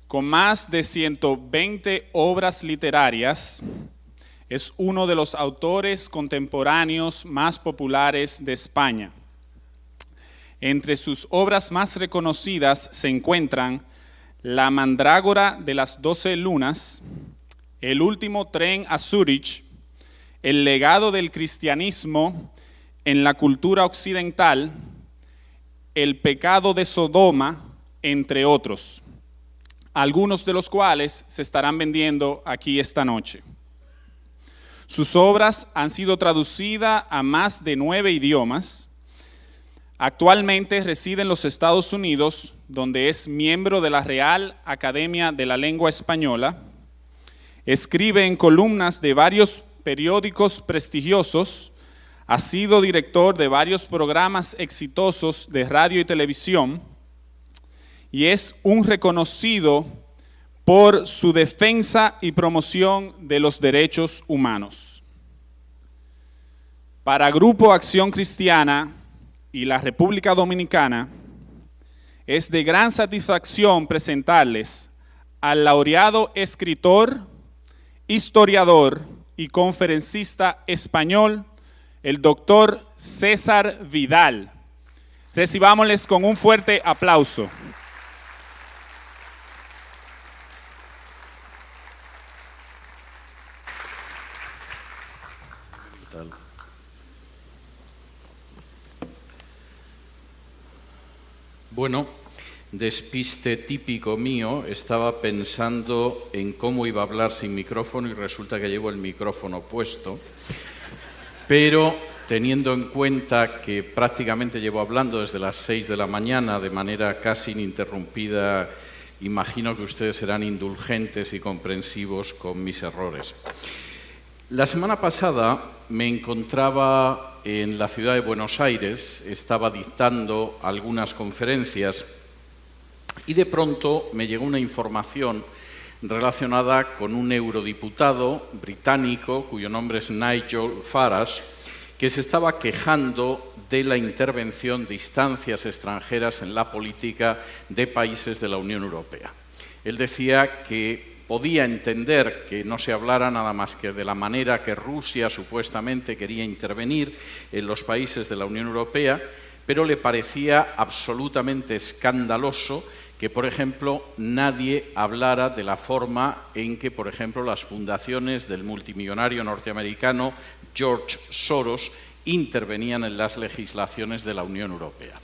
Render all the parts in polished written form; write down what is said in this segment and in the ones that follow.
Con más de 120 obras literarias, es uno de los autores contemporáneos más populares de España. Entre sus obras más reconocidas se encuentran La mandrágora de las 12 lunas, El último tren a Zúrich, El legado del cristianismo en la cultura occidental, El pecado de Sodoma, entre otros, algunos de los cuales se estarán vendiendo aquí esta noche. Sus obras han sido traducidas a más de 9 idiomas. Actualmente reside en los Estados Unidos, donde es miembro de la Real Academia de la Lengua Española. Escribe en columnas de varios periódicos prestigiosos. Ha sido director de varios programas exitosos de radio y televisión. Y es un reconocido por su defensa y promoción de los derechos humanos. Para Grupo Acción Cristiana y la República Dominicana, es de gran satisfacción presentarles al laureado escritor, historiador y conferencista español, el doctor César Vidal. Recibámosles con un fuerte aplauso. Bueno, despiste típico mío, estaba pensando en cómo iba a hablar sin micrófono y resulta que llevo el micrófono puesto, pero teniendo en cuenta que prácticamente llevo hablando desde las 6 de la mañana de manera casi ininterrumpida, imagino que ustedes serán indulgentes y comprensivos con mis errores. La semana pasada me encontraba en la ciudad de Buenos Aires, estaba dictando algunas conferencias y de pronto me llegó una información relacionada con un eurodiputado británico cuyo nombre es Nigel Farage, que se estaba quejando de la intervención de instancias extranjeras en la política de países de la Unión Europea. Él decía que podía entender que no se hablara nada más que de la manera que Rusia supuestamente quería intervenir en los países de la Unión Europea, pero le parecía absolutamente escandaloso que, por ejemplo, nadie hablara de la forma en que, por ejemplo, las fundaciones del multimillonario norteamericano George Soros intervenían en las legislaciones de la Unión Europea.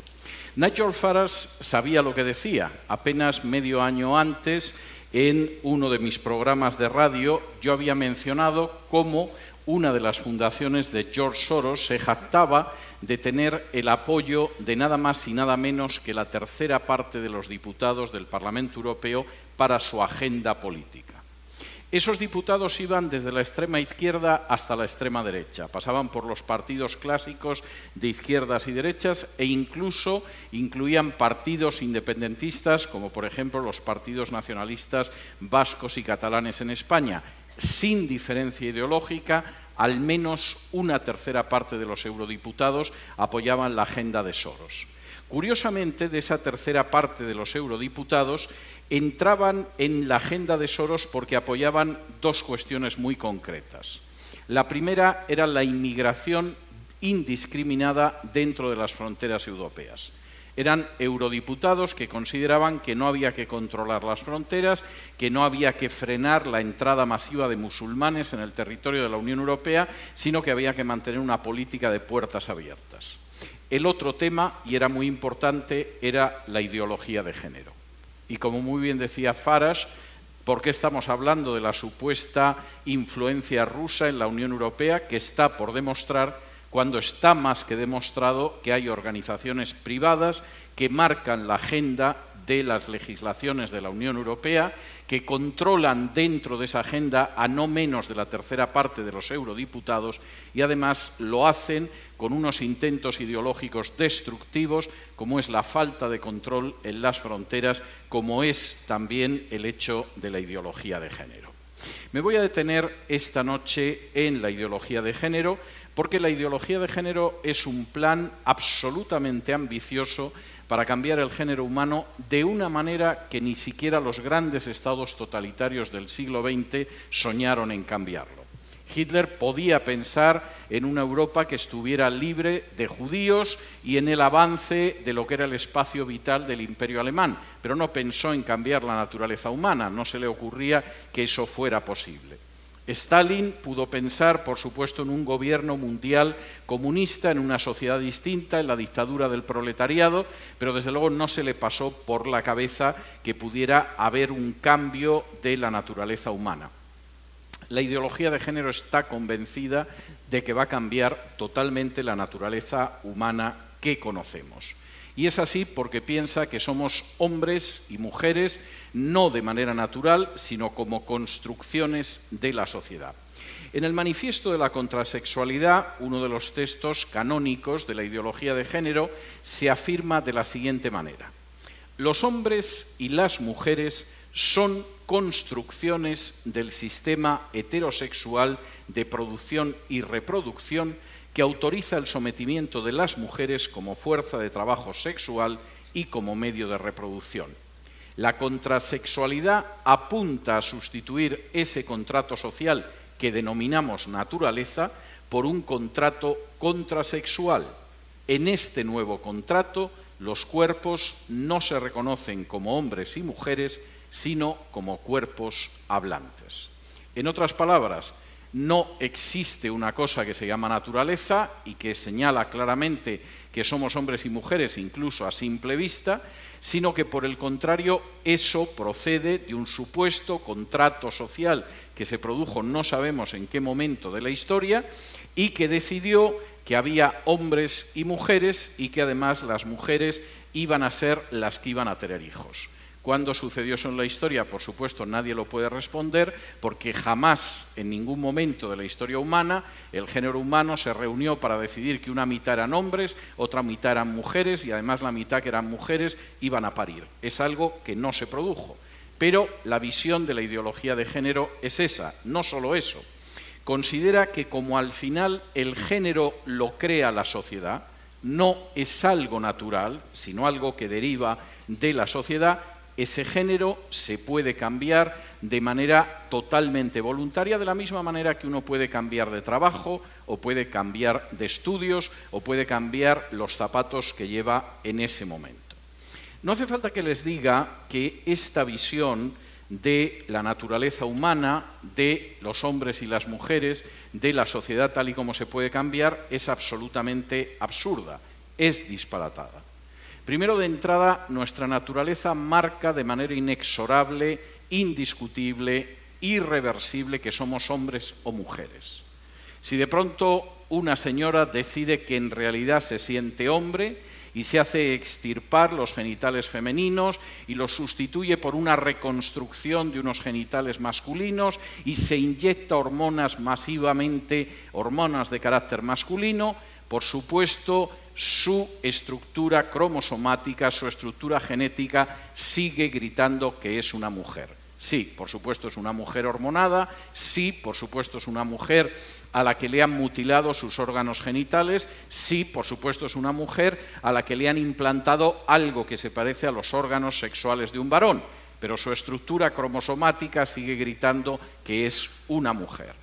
Nigel Farage sabía lo que decía. Apenas medio año antes, en uno de mis programas de radio, yo había mencionado cómo una de las fundaciones de George Soros se jactaba de tener el apoyo de nada más y nada menos que la tercera parte de los diputados del Parlamento Europeo para su agenda política. Esos diputados iban desde la extrema izquierda hasta la extrema derecha, pasaban por los partidos clásicos de izquierdas y derechas e incluso incluían partidos independentistas como por ejemplo los partidos nacionalistas vascos y catalanes en España. Sin diferencia ideológica, al menos una tercera parte de los eurodiputados apoyaban la agenda de Soros. Curiosamente, de esa tercera parte de los eurodiputados entraban en la agenda de Soros porque apoyaban dos cuestiones muy concretas. La primera era la inmigración indiscriminada dentro de las fronteras europeas. Eran eurodiputados que consideraban que no había que controlar las fronteras, que no había que frenar la entrada masiva de musulmanes en el territorio de la Unión Europea, sino que había que mantener una política de puertas abiertas. El otro tema, y era muy importante, era la ideología de género. Y como muy bien decía Farage, ¿por qué estamos hablando de la supuesta influencia rusa en la Unión Europea, que está por demostrar, cuando está más que demostrado que hay organizaciones privadas que marcan la agenda de las legislaciones de la Unión Europea, que controlan dentro de esa agenda a no menos de la tercera parte de los eurodiputados y además lo hacen con unos intentos ideológicos destructivos, como es la falta de control en las fronteras, como es también el hecho de la ideología de género. Me voy a detener esta noche en la ideología de género, porque la ideología de género es un plan absolutamente ambicioso para cambiar el género humano de una manera que ni siquiera los grandes estados totalitarios del siglo XX soñaron en cambiarlo. Hitler podía pensar en una Europa que estuviera libre de judíos y en el avance de lo que era el espacio vital del Imperio alemán, pero no pensó en cambiar la naturaleza humana, no se le ocurría que eso fuera posible. Stalin pudo pensar, por supuesto, en un gobierno mundial comunista, en una sociedad distinta, en la dictadura del proletariado, pero desde luego no se le pasó por la cabeza que pudiera haber un cambio de la naturaleza humana. La ideología de género está convencida de que va a cambiar totalmente la naturaleza humana que conocemos. Y es así porque piensa que somos hombres y mujeres no de manera natural, sino como construcciones de la sociedad. En el Manifiesto de la Contrasexualidad, uno de los textos canónicos de la ideología de género, se afirma de la siguiente manera: los hombres y las mujeres son construcciones del sistema heterosexual de producción y reproducción que autoriza el sometimiento de las mujeres como fuerza de trabajo sexual y como medio de reproducción. La contrasexualidad apunta a sustituir ese contrato social que denominamos naturaleza por un contrato contrasexual. En este nuevo contrato, los cuerpos no se reconocen como hombres y mujeres, sino como cuerpos hablantes. En otras palabras, no existe una cosa que se llama naturaleza y que señala claramente que somos hombres y mujeres, incluso a simple vista, sino que por el contrario eso procede de un supuesto contrato social que se produjo no sabemos en qué momento de la historia y que decidió que había hombres y mujeres y que además las mujeres iban a ser las que iban a tener hijos. ¿Cuándo sucedió eso en la historia? Por supuesto, nadie lo puede responder, porque jamás, en ningún momento de la historia humana, el género humano se reunió para decidir que una mitad eran hombres, otra mitad eran mujeres, y además la mitad que eran mujeres iban a parir. Es algo que no se produjo. Pero la visión de la ideología de género es esa, no solo eso. Considera que como al final el género lo crea la sociedad, no es algo natural, sino algo que deriva de la sociedad, ese género se puede cambiar de manera totalmente voluntaria, de la misma manera que uno puede cambiar de trabajo, o puede cambiar de estudios, o puede cambiar los zapatos que lleva en ese momento. No hace falta que les diga que esta visión de la naturaleza humana, de los hombres y las mujeres, de la sociedad tal y como se puede cambiar, es absolutamente absurda, es disparatada. Primero, de entrada, nuestra naturaleza marca de manera inexorable, indiscutible, irreversible que somos hombres o mujeres. Si de pronto una señora decide que en realidad se siente hombre y se hace extirpar los genitales femeninos y los sustituye por una reconstrucción de unos genitales masculinos y se inyecta hormonas masivamente, hormonas de carácter masculino, por supuesto, su estructura cromosomática, su estructura genética sigue gritando que es una mujer. Sí, por supuesto es una mujer hormonada, sí, por supuesto es una mujer a la que le han mutilado sus órganos genitales, sí, por supuesto es una mujer a la que le han implantado algo que se parece a los órganos sexuales de un varón, pero su estructura cromosomática sigue gritando que es una mujer.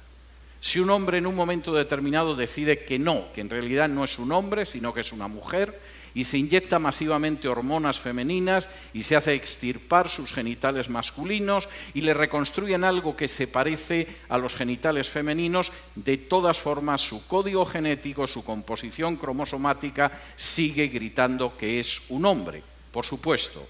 Si un hombre en un momento determinado decide que no, que en realidad no es un hombre, sino que es una mujer, y se inyecta masivamente hormonas femeninas y se hace extirpar sus genitales masculinos y le reconstruyen algo que se parece a los genitales femeninos, de todas formas su código genético, su composición cromosomática sigue gritando que es un hombre, por supuesto,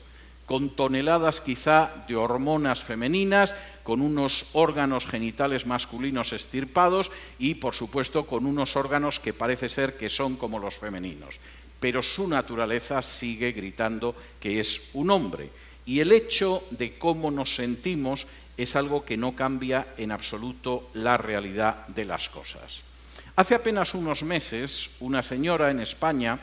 con toneladas quizá de hormonas femeninas, con unos órganos genitales masculinos extirpados y, por supuesto, con unos órganos que parece ser que son como los femeninos. Pero su naturaleza sigue gritando que es un hombre. Y el hecho de cómo nos sentimos es algo que no cambia en absoluto la realidad de las cosas. Hace apenas unos meses, una señora en España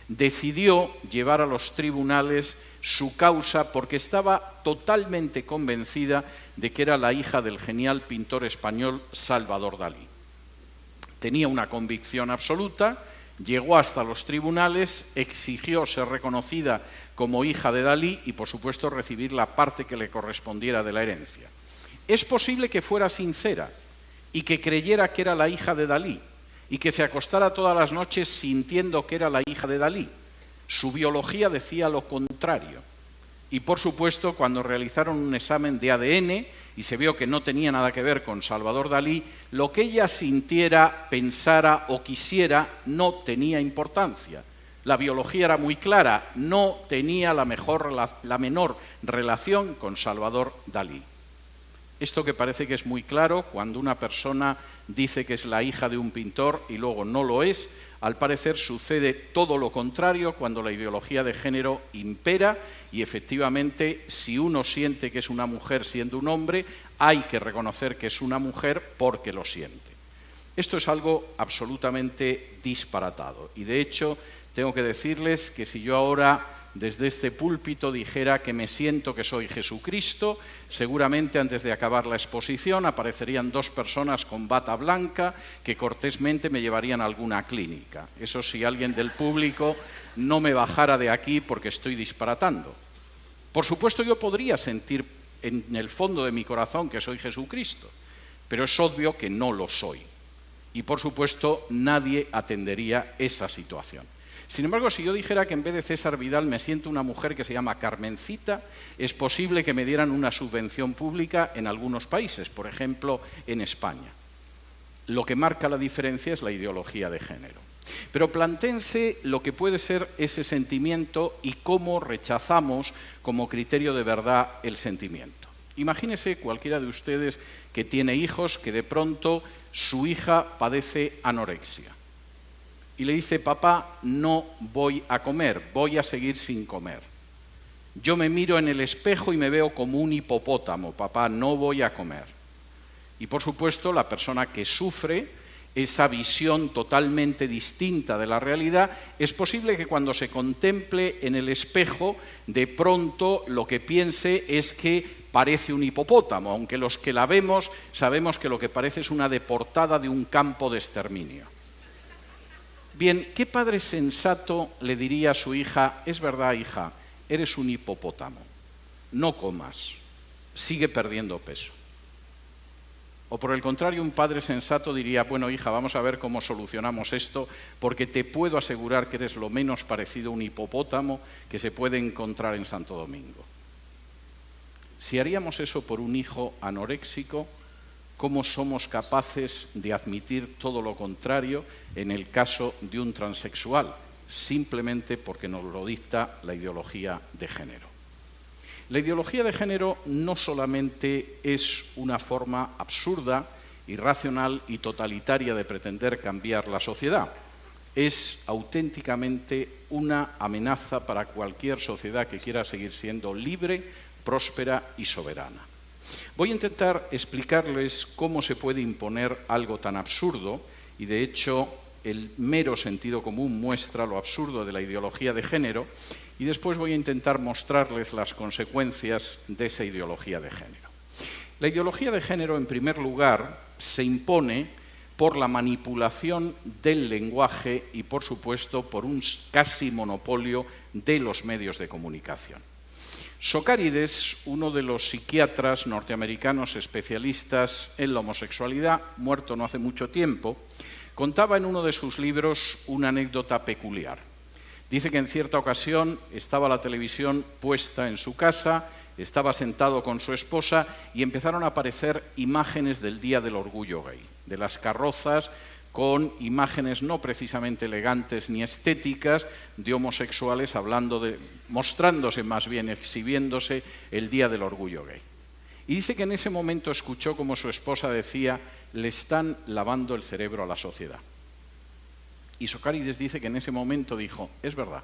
decidió llevar a los tribunales su causa porque estaba totalmente convencida de que era la hija del genial pintor español Salvador Dalí. Tenía una convicción absoluta, Llegó hasta los tribunales, exigió ser reconocida como hija de Dalí y, por supuesto, recibir la parte que le correspondiera de la herencia. Es posible que fuera sincera y que creyera que era la hija de Dalí y que se acostara todas las noches sintiendo que era la hija de Dalí. Su biología decía lo contrario. Y, por supuesto, cuando realizaron un examen de ADN y se vio que no tenía nada que ver con Salvador Dalí, lo que ella sintiera, pensara o quisiera no tenía importancia. La biología era muy clara, no tenía la menor relación con Salvador Dalí. Esto que parece que es muy claro cuando una persona dice que es la hija de un pintor y luego no lo es, al parecer sucede todo lo contrario cuando la ideología de género impera y efectivamente si uno siente que es una mujer siendo un hombre, hay que reconocer que es una mujer porque lo siente. Esto es algo absolutamente disparatado y de hecho tengo que decirles que si yo ahora desde este púlpito dijera que me siento que soy Jesucristo, seguramente antes de acabar la exposición aparecerían 2 personas con bata blanca que cortésmente me llevarían a alguna clínica. Eso si alguien del público no me bajara de aquí porque estoy disparatando. Por supuesto yo podría sentir en el fondo de mi corazón que soy Jesucristo, pero es obvio que no lo soy. Y por supuesto nadie atendería esa situación. Sin embargo, si yo dijera que en vez de César Vidal me siento una mujer que se llama Carmencita, es posible que me dieran una subvención pública en algunos países, por ejemplo, en España. Lo que marca la diferencia es la ideología de género. Pero plantéense lo que puede ser ese sentimiento y cómo rechazamos como criterio de verdad el sentimiento. Imagínese cualquiera de ustedes que tiene hijos que de pronto su hija padece anorexia. Y le dice, papá, no voy a comer, voy a seguir sin comer. Yo me miro en el espejo y me veo como un hipopótamo, papá, no voy a comer. Y por supuesto, la persona que sufre esa visión totalmente distinta de la realidad, es posible que cuando se contemple en el espejo, de pronto lo que piense es que parece un hipopótamo, aunque los que la vemos sabemos que lo que parece es una deportada de un campo de exterminio. Bien, ¿qué padre sensato le diría a su hija, es verdad, hija, eres un hipopótamo, no comas, sigue perdiendo peso? O por el contrario, un padre sensato diría, bueno, hija, vamos a ver cómo solucionamos esto, porque te puedo asegurar que eres lo menos parecido a un hipopótamo que se puede encontrar en Santo Domingo. Si haríamos eso por un hijo anoréxico, ¿cómo somos capaces de admitir todo lo contrario en el caso de un transexual? Simplemente porque nos lo dicta la ideología de género. La ideología de género no solamente es una forma absurda, irracional y totalitaria de pretender cambiar la sociedad, es auténticamente una amenaza para cualquier sociedad que quiera seguir siendo libre, próspera y soberana. Voy a intentar explicarles cómo se puede imponer algo tan absurdo y de hecho el mero sentido común muestra lo absurdo de la ideología de género y después voy a intentar mostrarles las consecuencias de esa ideología de género. La ideología de género, en primer lugar, se impone por la manipulación del lenguaje y, por supuesto, por un casi monopolio de los medios de comunicación. Socarides, uno de los psiquiatras norteamericanos especialistas en la homosexualidad, muerto no hace mucho tiempo, contaba en uno de sus libros una anécdota peculiar. Dice que en cierta ocasión estaba la televisión puesta en su casa, estaba sentado con su esposa y empezaron a aparecer imágenes del Día del Orgullo Gay, de las carrozas con imágenes no precisamente elegantes ni estéticas de homosexuales mostrándose más bien, exhibiéndose el Día del Orgullo Gay. Y dice que en ese momento escuchó como su esposa decía, le están lavando el cerebro a la sociedad. Y Socarides dice que en ese momento dijo, es verdad,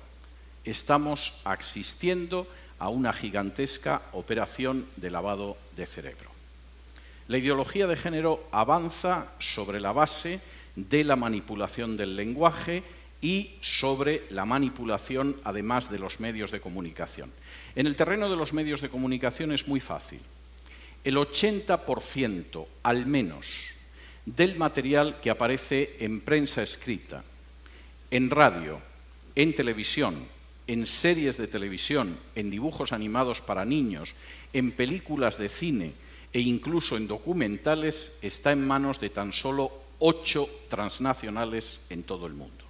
estamos asistiendo a una gigantesca operación de lavado de cerebro. La ideología de género avanza sobre la base de la manipulación del lenguaje y sobre la manipulación, además de los medios de comunicación. En el terreno de los medios de comunicación es muy fácil. El 80% al menos del material que aparece en prensa escrita en radio, en televisión, en series de televisión, en dibujos animados para niños, en películas de cine e incluso en documentales, está en manos de tan solo 8 transnacionales en todo el mundo.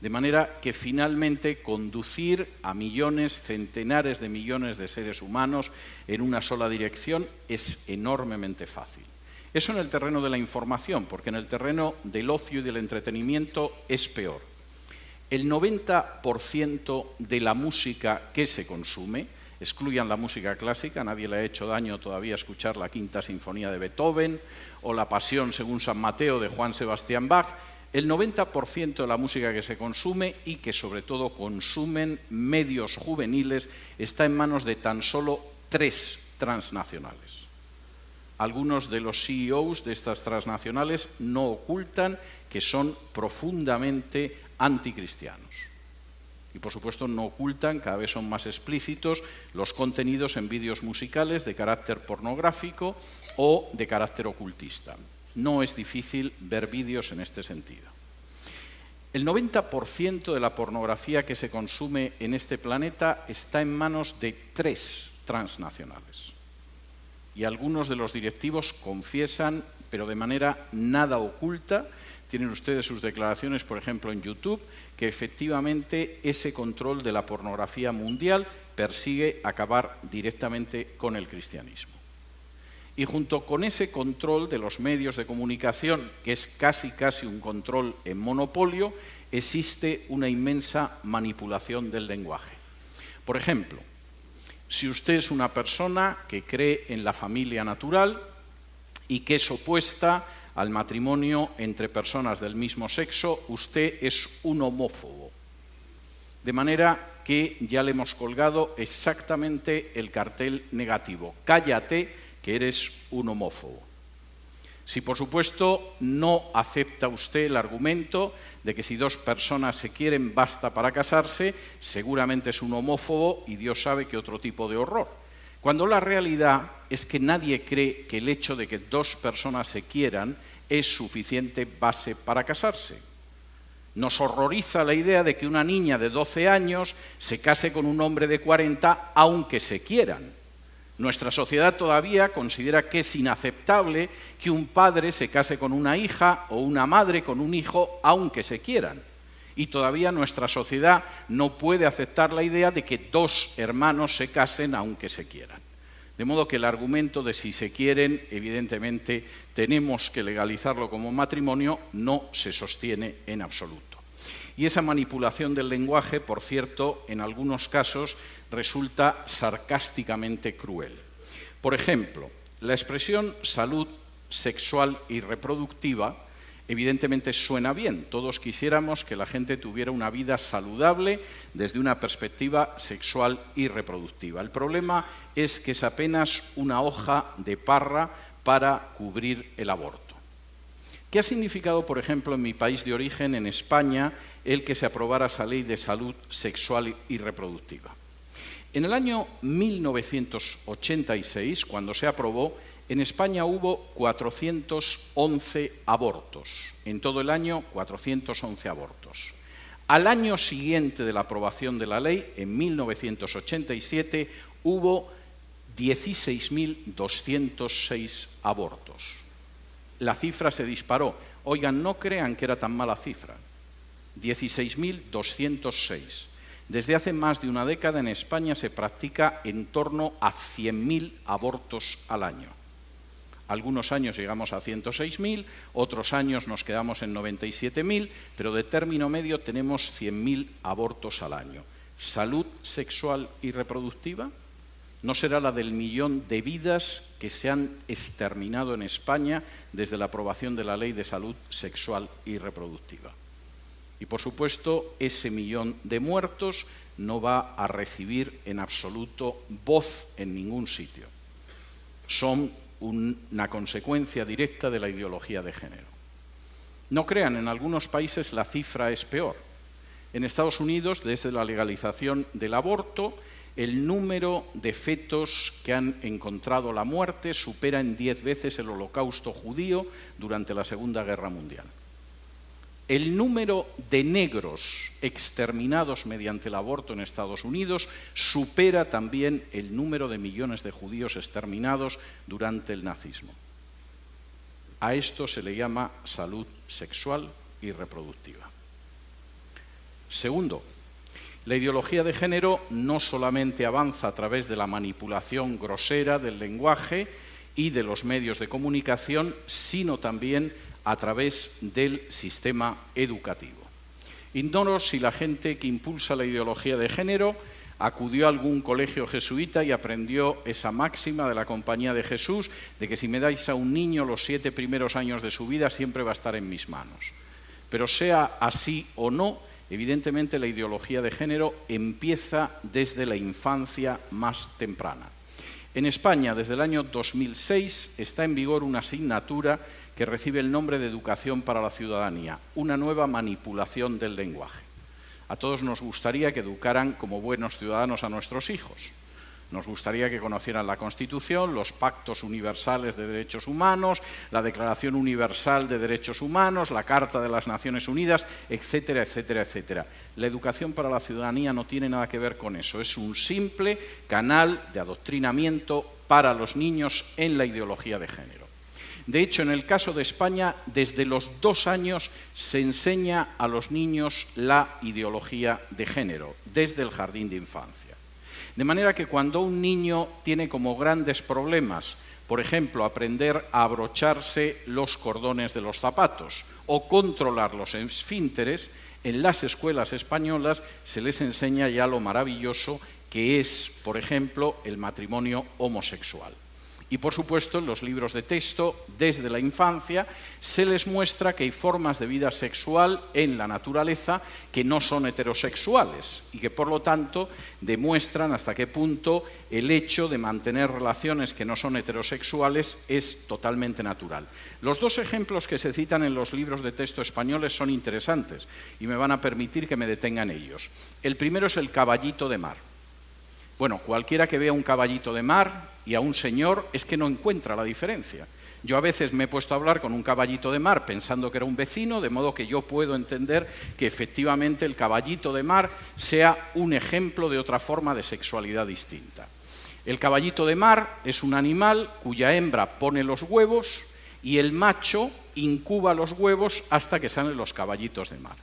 De manera que finalmente conducir a millones, centenares de millones de seres humanos en una sola dirección es enormemente fácil. Eso en el terreno de la información, porque en el terreno del ocio y del entretenimiento es peor. El 90% de la música que se consume, excluyan la música clásica, nadie le ha hecho daño todavía escuchar la Quinta Sinfonía de Beethoven o la Pasión según San Mateo de Juan Sebastián Bach, el 90% de la música que se consume y que sobre todo consumen medios juveniles está en manos de tan solo 3 transnacionales. Algunos de los CEOs de estas transnacionales no ocultan que son profundamente anticristianos. Y por supuesto no ocultan, cada vez son más explícitos, los contenidos en vídeos musicales de carácter pornográfico o de carácter ocultista. No es difícil ver vídeos en este sentido. El 90% de la pornografía que se consume en este planeta está en manos de 3 transnacionales. Y algunos de los directivos confiesan, pero de manera nada oculta, tienen ustedes sus declaraciones, por ejemplo, en YouTube, que efectivamente ese control de la pornografía mundial persigue acabar directamente con el cristianismo. Y junto con ese control de los medios de comunicación, que es casi un control en monopolio, existe una inmensa manipulación del lenguaje. Por ejemplo, si usted es una persona que cree en la familia natural y que es opuesta al matrimonio entre personas del mismo sexo, usted es un homófobo. De manera que ya le hemos colgado exactamente el cartel negativo. Cállate, que eres un homófobo. Si por supuesto no acepta usted el argumento de que si 2 personas se quieren basta para casarse, seguramente es un homófobo y Dios sabe que otro tipo de horror. Cuando la realidad es que nadie cree que el hecho de que 2 personas se quieran es suficiente base para casarse. Nos horroriza la idea de que una niña de 12 años se case con un hombre de 40 aunque se quieran. Nuestra sociedad todavía considera que es inaceptable que un padre se case con una hija o una madre con un hijo aunque se quieran. Y todavía nuestra sociedad no puede aceptar la idea de que 2 hermanos se casen aunque se quieran. De modo que el argumento de si se quieren, evidentemente, tenemos que legalizarlo como matrimonio, no se sostiene en absoluto. Y esa manipulación del lenguaje, por cierto, en algunos casos resulta sarcásticamente cruel. Por ejemplo, la expresión salud sexual y reproductiva evidentemente suena bien. Todos quisiéramos que la gente tuviera una vida saludable desde una perspectiva sexual y reproductiva. El problema es que es apenas una hoja de parra para cubrir el aborto. ¿Qué ha significado, por ejemplo, en mi país de origen, en España, el que se aprobara esa ley de salud sexual y reproductiva? En el año 1986, cuando se aprobó, en España hubo 411 abortos. En todo el año, 411 abortos. Al año siguiente de la aprobación de la ley, en 1987, hubo 16.206 abortos. La cifra se disparó. Oigan, no crean que era tan mala cifra. 16.206. Desde hace más de una década en España se practica en torno a 100.000 abortos al año. Algunos años llegamos a 106.000, otros años nos quedamos en 97.000, pero de término medio tenemos 100.000 abortos al año. ¿Salud sexual y reproductiva? ¿No será la del millón de vidas que se han exterminado en España desde la aprobación de la Ley de Salud Sexual y Reproductiva? Y por supuesto, ese millón de muertos no va a recibir en absoluto voz en ningún sitio. Son una consecuencia directa de la ideología de género. No crean, en algunos países la cifra es peor. En Estados Unidos, desde la legalización del aborto, el número de fetos que han encontrado la muerte supera en 10 veces el Holocausto judío durante la Segunda Guerra Mundial. el número de negros exterminados mediante el aborto en Estados Unidos supera también el número de millones de judíos exterminados durante el nazismo. A esto se le llama salud sexual y reproductiva. Segundo, la ideología de género no solamente avanza a través de la manipulación grosera del lenguaje y de los medios de comunicación, sino también a través del sistema educativo. Ignoro si la gente que impulsa la ideología de género acudió a algún colegio jesuita y aprendió esa máxima de la Compañía de Jesús, de que si me dais a un niño los 7 primeros años de su vida siempre va a estar en mis manos. Pero sea así o no, evidentemente la ideología de género empieza desde la infancia más temprana. En España, desde el año 2006, está en vigor una asignatura que recibe el nombre de Educación para la Ciudadanía, una nueva manipulación del lenguaje. A todos nos gustaría que educaran como buenos ciudadanos a nuestros hijos. Nos gustaría que conocieran la Constitución, los pactos universales de derechos humanos, la Declaración Universal de Derechos Humanos, la Carta de las Naciones Unidas, etcétera, etcétera, etcétera. La educación para la ciudadanía no tiene nada que ver con eso. Es un simple canal de adoctrinamiento para los niños en la ideología de género. De hecho, en el caso de España, desde los 2 años se enseña a los niños la ideología de género, desde el jardín de infancia. De manera que cuando un niño tiene como grandes problemas, por ejemplo, aprender a abrocharse los cordones de los zapatos o controlar los esfínteres, en las escuelas españolas se les enseña ya lo maravilloso que es, por ejemplo, el matrimonio homosexual. Y, por supuesto, en los libros de texto, desde la infancia, se les muestra que hay formas de vida sexual en la naturaleza que no son heterosexuales y que, por lo tanto, demuestran hasta qué punto el hecho de mantener relaciones que no son heterosexuales es totalmente natural. Los 2 ejemplos que se citan en los libros de texto españoles son interesantes y me van a permitir que me detenga en ellos. El primero es el caballito de mar. Bueno, cualquiera que vea un caballito de mar y a un señor es que no encuentra la diferencia. Yo a veces me he puesto a hablar con un caballito de mar pensando que era un vecino, de modo que yo puedo entender que efectivamente el caballito de mar sea un ejemplo de otra forma de sexualidad distinta. El caballito de mar es un animal cuya hembra pone los huevos y el macho incuba los huevos hasta que salen los caballitos de mar.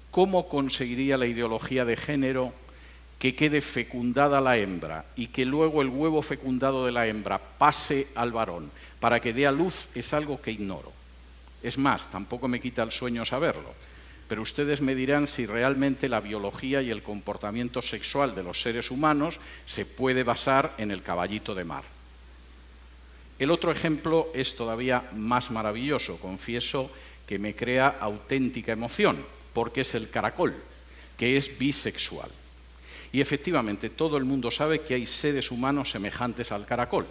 ¿Cómo conseguiría la ideología de género que quede fecundada la hembra y que luego el huevo fecundado de la hembra pase al varón para que dé a luz? Es algo que ignoro. Es más, tampoco me quita el sueño saberlo. Pero ustedes me dirán si realmente la biología y el comportamiento sexual de los seres humanos se puede basar en el caballito de mar. El otro ejemplo es todavía más maravilloso. Confieso que me crea auténtica emoción, porque es el caracol, que es bisexual. Y efectivamente todo el mundo sabe que hay seres humanos semejantes al caracol.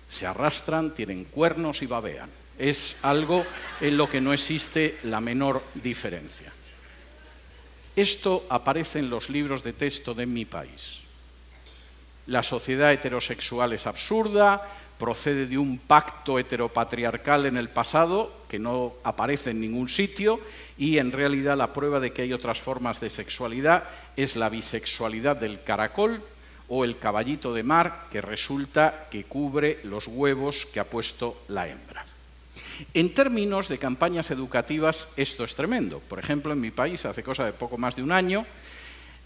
Se arrastran, tienen cuernos y babean. Es algo en lo que no existe la menor diferencia. Esto aparece en los libros de texto de mi país. La sociedad heterosexual es absurda, procede de un pacto heteropatriarcal en el pasado que no aparece en ningún sitio y en realidad la prueba de que hay otras formas de sexualidad es la bisexualidad del caracol o el caballito de mar, que resulta que cubre los huevos que ha puesto la hembra. En términos de campañas educativas esto es tremendo. Por ejemplo, en mi país, hace cosa de poco más de un año,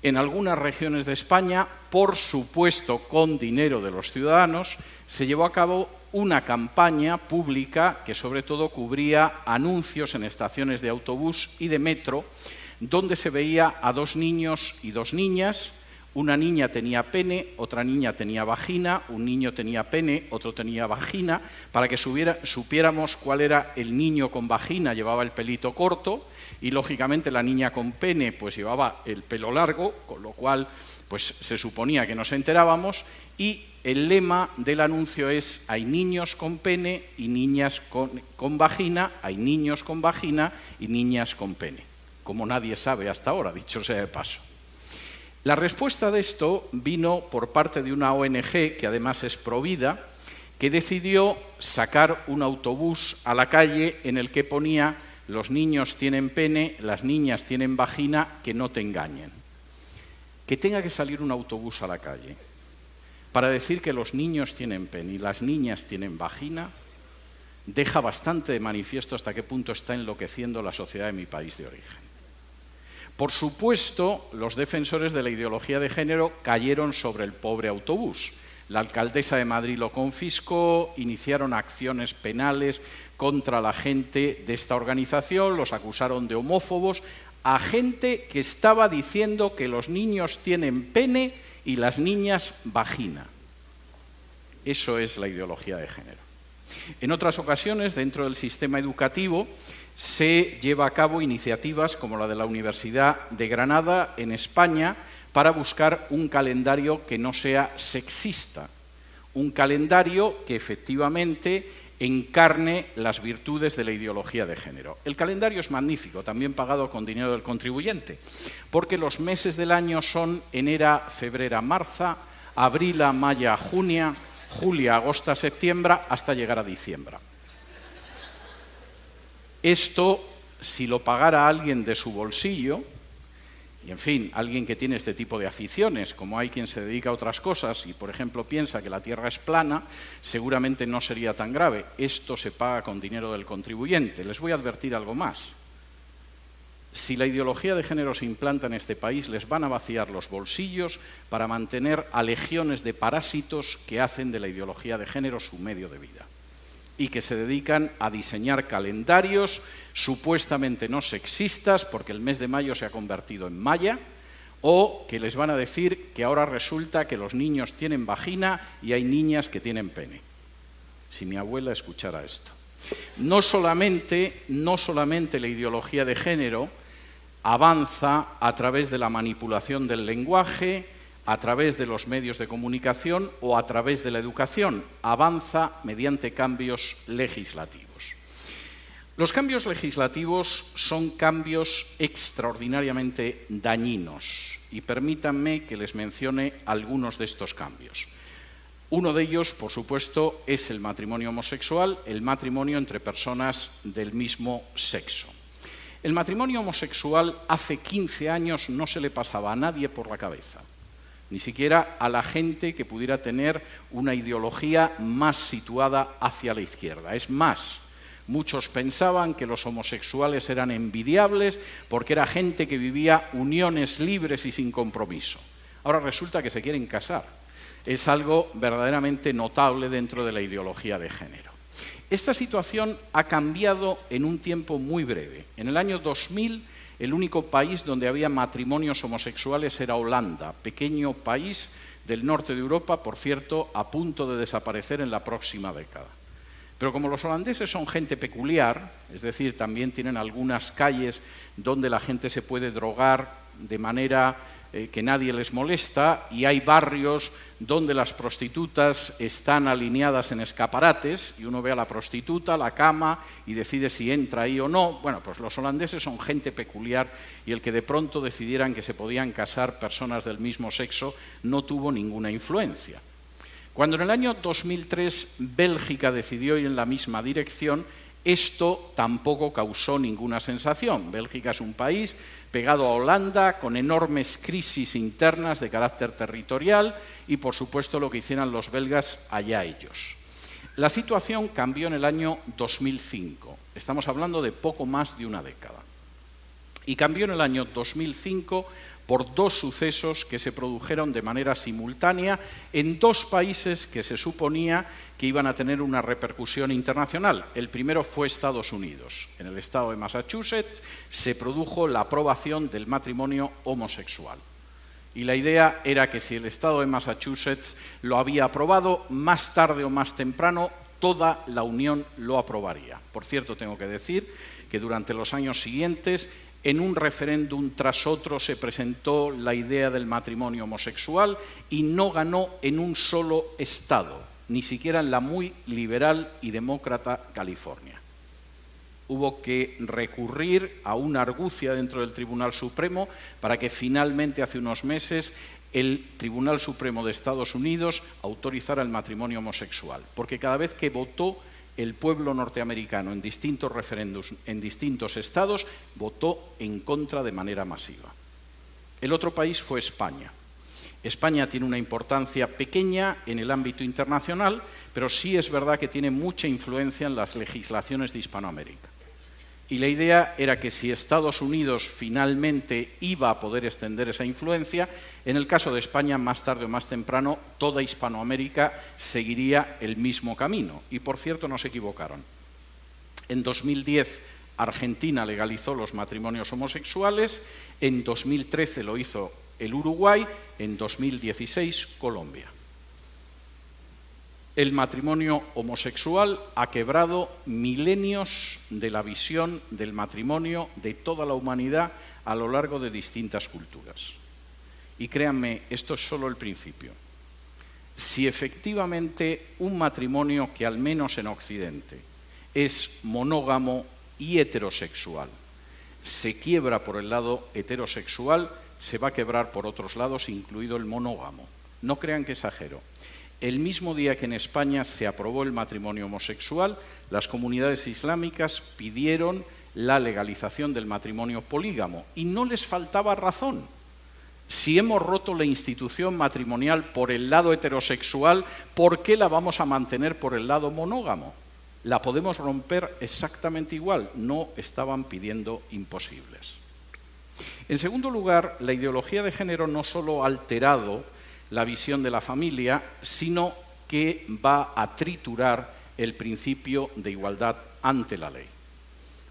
en algunas regiones de España, por supuesto con dinero de los ciudadanos, se llevó a cabo una campaña pública que sobre todo cubría anuncios en estaciones de autobús y de metro, donde se veía a 2 niños y 2 niñas. Una niña tenía pene, otra niña tenía vagina, un niño tenía pene, otro tenía vagina. Para que supiéramos cuál era el niño con vagina, llevaba el pelito corto, y lógicamente la niña con pene pues llevaba el pelo largo, con lo cual pues se suponía que nos enterábamos, y el lema del anuncio es: hay niños con pene y niñas con vagina, hay niños con vagina y niñas con pene. Como nadie sabe hasta ahora, dicho sea de paso. La respuesta de esto vino por parte de una ONG, que además es provida, que decidió sacar un autobús a la calle en el que ponía los niños tienen pene, las niñas tienen vagina, que no te engañen. Que tenga que salir un autobús a la calle para decir que los niños tienen pene y las niñas tienen vagina, deja bastante de manifiesto hasta qué punto está enloqueciendo la sociedad de mi país de origen. Por supuesto, los defensores de la ideología de género cayeron sobre el pobre autobús. La alcaldesa de Madrid lo confiscó, iniciaron acciones penales contra la gente de esta organización, los acusaron de homófobos, a gente que estaba diciendo que los niños tienen pene y las niñas vagina. Eso es la ideología de género. En otras ocasiones, dentro del sistema educativo, se lleva a cabo iniciativas como la de la Universidad de Granada, en España, para buscar un calendario que no sea sexista, un calendario que efectivamente encarne las virtudes de la ideología de género. El calendario es magnífico, también pagado con dinero del contribuyente, porque los meses del año son enero, febrero, marzo, abril, mayo, junio, julio, agosto, septiembre, hasta llegar a diciembre. Esto, si lo pagara alguien de su bolsillo, y en fin, alguien que tiene este tipo de aficiones, como hay quien se dedica a otras cosas y, por ejemplo, piensa que la Tierra es plana, seguramente no sería tan grave. Esto se paga con dinero del contribuyente. Les voy a advertir algo más. Si la ideología de género se implanta en este país, les van a vaciar los bolsillos para mantener a legiones de parásitos que hacen de la ideología de género su medio de vida y que se dedican a diseñar calendarios supuestamente no sexistas, porque el mes de mayo se ha convertido en maya, o que les van a decir que ahora resulta que los niños tienen vagina y hay niñas que tienen pene. Si mi abuela escuchara esto. No solamente la ideología de género avanza a través de la manipulación del lenguaje, a través de los medios de comunicación o a través de la educación, avanza mediante cambios legislativos. Los cambios legislativos son cambios extraordinariamente dañinos y permítanme que les mencione algunos de estos cambios. Uno de ellos, por supuesto, es el matrimonio homosexual, el matrimonio entre personas del mismo sexo. El matrimonio homosexual hace 15 años no se le pasaba a nadie por la cabeza, ni siquiera a la gente que pudiera tener una ideología más situada hacia la izquierda. Es más, muchos pensaban que los homosexuales eran envidiables porque era gente que vivía uniones libres y sin compromiso. Ahora resulta que se quieren casar. Es algo verdaderamente notable dentro de la ideología de género. Esta situación ha cambiado en un tiempo muy breve. En el año 2000, el único país donde había matrimonios homosexuales era Holanda, pequeño país del norte de Europa, por cierto, a punto de desaparecer en la próxima década. Pero como los holandeses son gente peculiar, es decir, también tienen algunas calles donde la gente se puede drogar de manera que nadie les molesta, y hay barrios donde las prostitutas están alineadas en escaparates y uno ve a la prostituta, la cama y decide si entra ahí o no. Bueno, pues los holandeses son gente peculiar y el que de pronto decidieran que se podían casar personas del mismo sexo no tuvo ninguna influencia. Cuando en el año 2003 Bélgica decidió ir en la misma dirección, esto tampoco causó ninguna sensación. Bélgica es un país pegado a Holanda, con enormes crisis internas de carácter territorial y, por supuesto, lo que hicieran los belgas, allá ellos. La situación cambió en el año 2005. Estamos hablando de poco más de una década. Y cambió en el año 2005 por dos sucesos que se produjeron de manera simultánea en dos países que se suponía que iban a tener una repercusión internacional. El primero fue Estados Unidos. En el estado de Massachusetts se produjo la aprobación del matrimonio homosexual. Y la idea era que si el estado de Massachusetts lo había aprobado, más tarde o más temprano toda la Unión lo aprobaría. Por cierto, tengo que decir que durante los años siguientes, en un referéndum tras otro se presentó la idea del matrimonio homosexual y no ganó en un solo estado, ni siquiera en la muy liberal y demócrata California. Hubo que recurrir a una argucia dentro del Tribunal Supremo para que finalmente hace unos meses el Tribunal Supremo de Estados Unidos autorizara el matrimonio homosexual, porque cada vez que votó el pueblo norteamericano en distintos referéndums, en distintos estados, votó en contra de manera masiva. El otro país fue España. España tiene una importancia pequeña en el ámbito internacional, pero sí es verdad que tiene mucha influencia en las legislaciones de Hispanoamérica. Y la idea era que si Estados Unidos finalmente iba a poder extender esa influencia, en el caso de España, más tarde o más temprano, toda Hispanoamérica seguiría el mismo camino. Y por cierto, no se equivocaron. En 2010, Argentina legalizó los matrimonios homosexuales, en 2013 lo hizo el Uruguay, en 2016 Colombia. El matrimonio homosexual ha quebrado milenios de la visión del matrimonio de toda la humanidad a lo largo de distintas culturas. Y créanme, esto es solo el principio. Si efectivamente un matrimonio que al menos en Occidente es monógamo y heterosexual se quiebra por el lado heterosexual, se va a quebrar por otros lados, incluido el monógamo. No crean que exagero. El mismo día que en España se aprobó el matrimonio homosexual, las comunidades islámicas pidieron la legalización del matrimonio polígamo y no les faltaba razón. Si hemos roto la institución matrimonial por el lado heterosexual, ¿por qué la vamos a mantener por el lado monógamo? La podemos romper exactamente igual, no estaban pidiendo imposibles. En segundo lugar, la ideología de género no solo ha alterado la visión de la familia, sino que va a triturar el principio de igualdad ante la ley.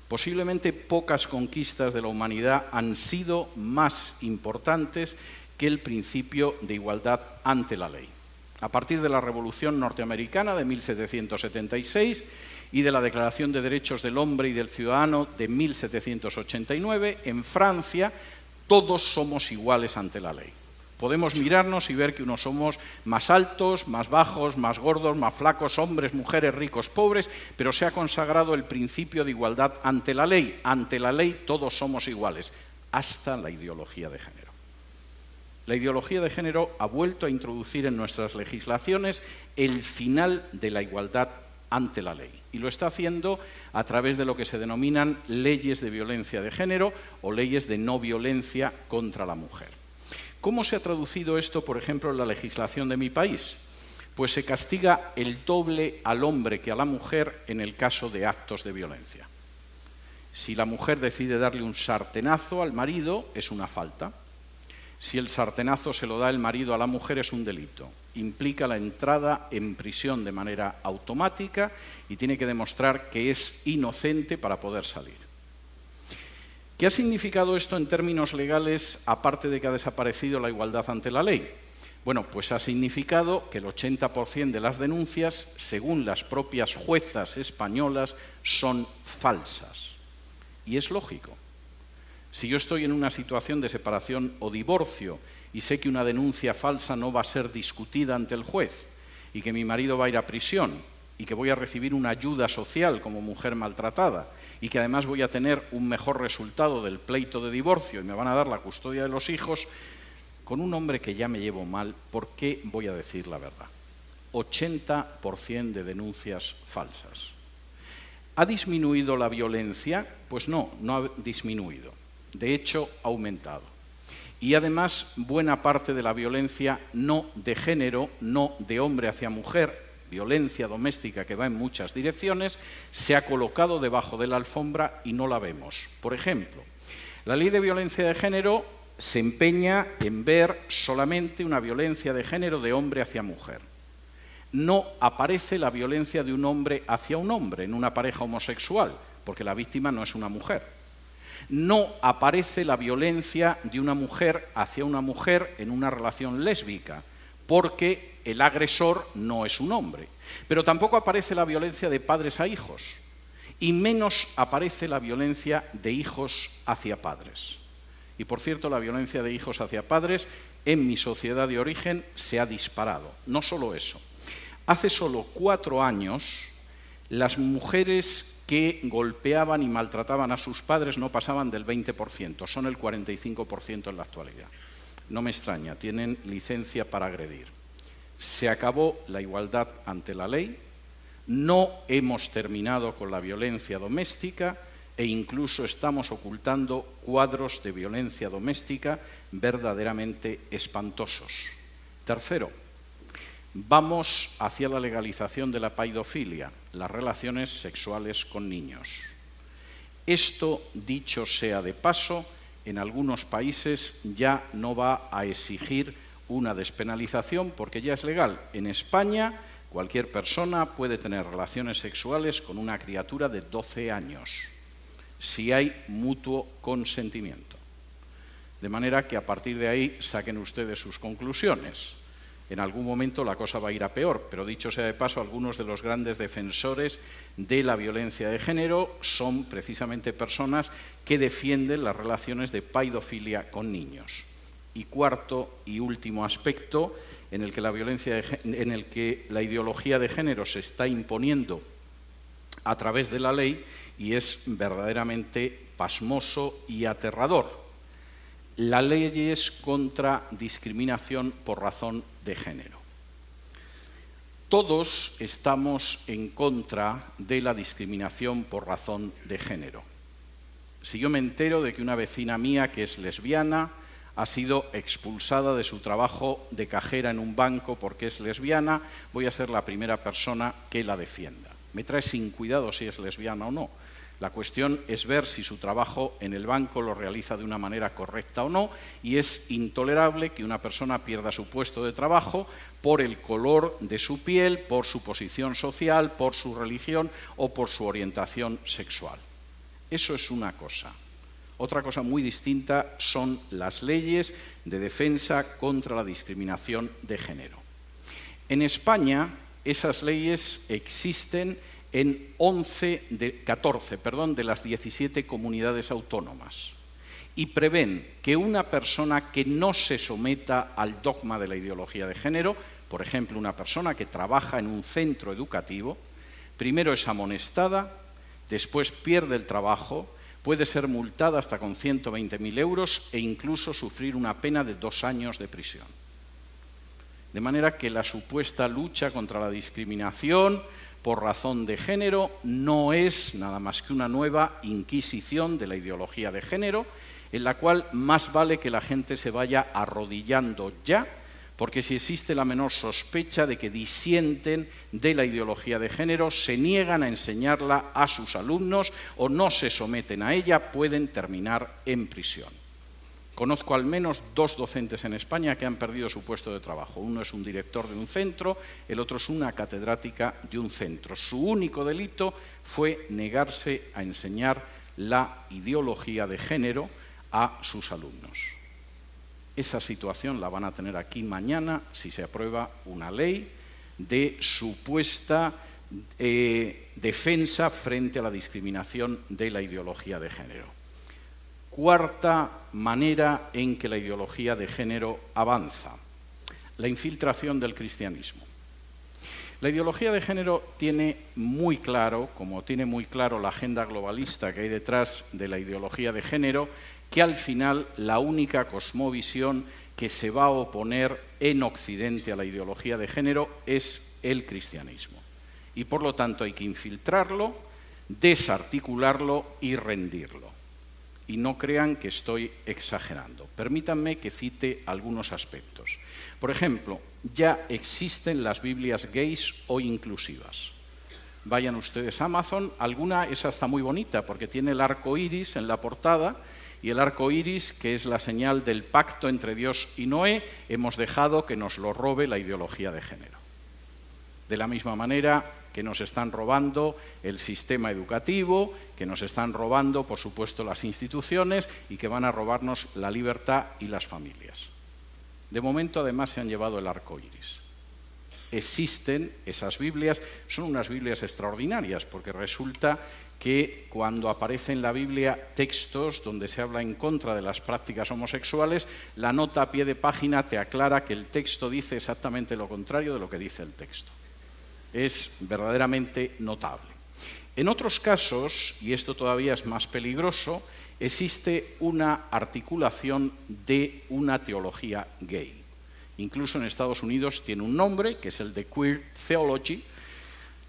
Posiblemente pocas conquistas de la humanidad han sido más importantes que el principio de igualdad ante la ley. A partir de la Revolución Norteamericana de 1776 y de la Declaración de Derechos del Hombre y del Ciudadano de 1789, en Francia todos somos iguales ante la ley. Podemos mirarnos y ver que unos somos más altos, más bajos, más gordos, más flacos, hombres, mujeres, ricos, pobres, pero se ha consagrado el principio de igualdad ante la ley. Ante la ley todos somos iguales, hasta la ideología de género. La ideología de género ha vuelto a introducir en nuestras legislaciones el final de la igualdad ante la ley. Y lo está haciendo a través de lo que se denominan leyes de violencia de género o leyes de no violencia contra la mujer. ¿Cómo se ha traducido esto, por ejemplo, en la legislación de mi país? Pues se castiga el doble al hombre que a la mujer en el caso de actos de violencia. Si la mujer decide darle un sartenazo al marido, es una falta. Si el sartenazo se lo da el marido a la mujer, es un delito. Implica la entrada en prisión de manera automática y tiene que demostrar que es inocente para poder salir. ¿Qué ha significado esto en términos legales, aparte de que ha desaparecido la igualdad ante la ley? Bueno, pues ha significado que el 80% de las denuncias, según las propias juezas españolas, son falsas. Y es lógico. Si yo estoy en una situación de separación o divorcio y sé que una denuncia falsa no va a ser discutida ante el juez y que mi marido va a ir a prisión y que voy a recibir una ayuda social como mujer maltratada y que además voy a tener un mejor resultado del pleito de divorcio y me van a dar la custodia de los hijos, con un hombre que ya me llevo mal, ¿por qué voy a decir la verdad? 80% de denuncias falsas. ¿Ha disminuido la violencia? Pues no, no ha disminuido. De hecho, ha aumentado. Y además, buena parte de la violencia no de género, no de hombre hacia mujer, violencia doméstica que va en muchas direcciones, se ha colocado debajo de la alfombra y no la vemos. Por ejemplo, la ley de violencia de género se empeña en ver solamente una violencia de género de hombre hacia mujer. No aparece la violencia de un hombre hacia un hombre en una pareja homosexual, porque la víctima no es una mujer. No aparece la violencia de una mujer hacia una mujer en una relación lésbica, porque el agresor no es un hombre. Pero tampoco aparece la violencia de padres a hijos, y menos aparece la violencia de hijos hacia padres. Y por cierto, la violencia de hijos hacia padres en mi sociedad de origen se ha disparado. No solo eso. Hace solo 4 años, las mujeres que golpeaban y maltrataban a sus padres no pasaban del 20%, son el 45% en la actualidad. No me extraña, tienen licencia para agredir. Se acabó la igualdad ante la ley, No hemos terminado con la violencia doméstica e incluso estamos ocultando cuadros de violencia doméstica verdaderamente espantosos. Tercero, vamos hacia la legalización de la paidofilia, las relaciones sexuales con niños. Esto, dicho sea de paso, en algunos países ya no va a exigir una despenalización porque ya es legal. En España, cualquier persona puede tener relaciones sexuales con una criatura de 12 años, si hay mutuo consentimiento. De manera que a partir de ahí saquen ustedes sus conclusiones. En algún momento la cosa va a ir a peor, pero dicho sea de paso, algunos de los grandes defensores de la violencia de género son precisamente personas que defienden las relaciones de paidofilia con niños. Y cuarto y último aspecto en el que la ideología de género se está imponiendo a través de la ley y es verdaderamente pasmoso y aterrador. La ley es contra discriminación por razón de género. Todos estamos en contra de la discriminación por razón de género. Si yo me entero de que una vecina mía que es lesbiana ha sido expulsada de su trabajo de cajera en un banco porque es lesbiana, voy a ser la primera persona que la defienda. Me trae sin cuidado si es lesbiana o no. La cuestión es ver si su trabajo en el banco lo realiza de una manera correcta o no, y es intolerable que una persona pierda su puesto de trabajo por el color de su piel, por su posición social, por su religión o por su orientación sexual. Eso es una cosa. Otra cosa muy distinta son las leyes de defensa contra la discriminación de género. En España, esas leyes existen en 14 de las 17 comunidades autónomas y prevén que una persona que no se someta al dogma de la ideología de género, por ejemplo, una persona que trabaja en un centro educativo, primero es amonestada, después pierde el trabajo, puede ser multada hasta con 120.000 euros e incluso sufrir una pena de 2 años de prisión. De manera que la supuesta lucha contra la discriminación por razón de género no es nada más que una nueva inquisición de la ideología de género, en la cual más vale que la gente se vaya arrodillando ya, porque si existe la menor sospecha de que disienten de la ideología de género, se niegan a enseñarla a sus alumnos o no se someten a ella, pueden terminar en prisión. Conozco al menos 2 docentes en España que han perdido su puesto de trabajo. Uno es un director de un centro, el otro es una catedrática de un centro. Su único delito fue negarse a enseñar la ideología de género a sus alumnos. Esa situación la van a tener aquí mañana si se aprueba una ley de supuesta defensa frente a la discriminación de la ideología de género. Cuarta manera en que la ideología de género avanza, la infiltración del cristianismo. La ideología de género tiene muy claro, como tiene muy claro la agenda globalista que hay detrás de la ideología de género, que al final la única cosmovisión que se va a oponer en Occidente a la ideología de género es el cristianismo. Y por lo tanto hay que infiltrarlo, desarticularlo y rendirlo. Y no crean que estoy exagerando. Permítanme que cite algunos aspectos. Por ejemplo, ya existen las Biblias gays o inclusivas. Vayan ustedes a Amazon, alguna es hasta muy bonita porque tiene el arco iris en la portada y el arco iris, que es la señal del pacto entre Dios y Noé, hemos dejado que nos lo robe la ideología de género. De la misma manera que nos están robando el sistema educativo, que nos están robando, por supuesto, las instituciones y que van a robarnos la libertad y las familias. De momento, además, se han llevado el arco iris. Existen esas Biblias, son unas Biblias extraordinarias, porque resulta que cuando aparece en la Biblia textos donde se habla en contra de las prácticas homosexuales, la nota a pie de página te aclara que el texto dice exactamente lo contrario de lo que dice el texto. Es verdaderamente notable. En otros casos, y esto todavía es más peligroso, existe una articulación de una teología gay. Incluso en Estados Unidos tiene un nombre, que es el de Queer Theology,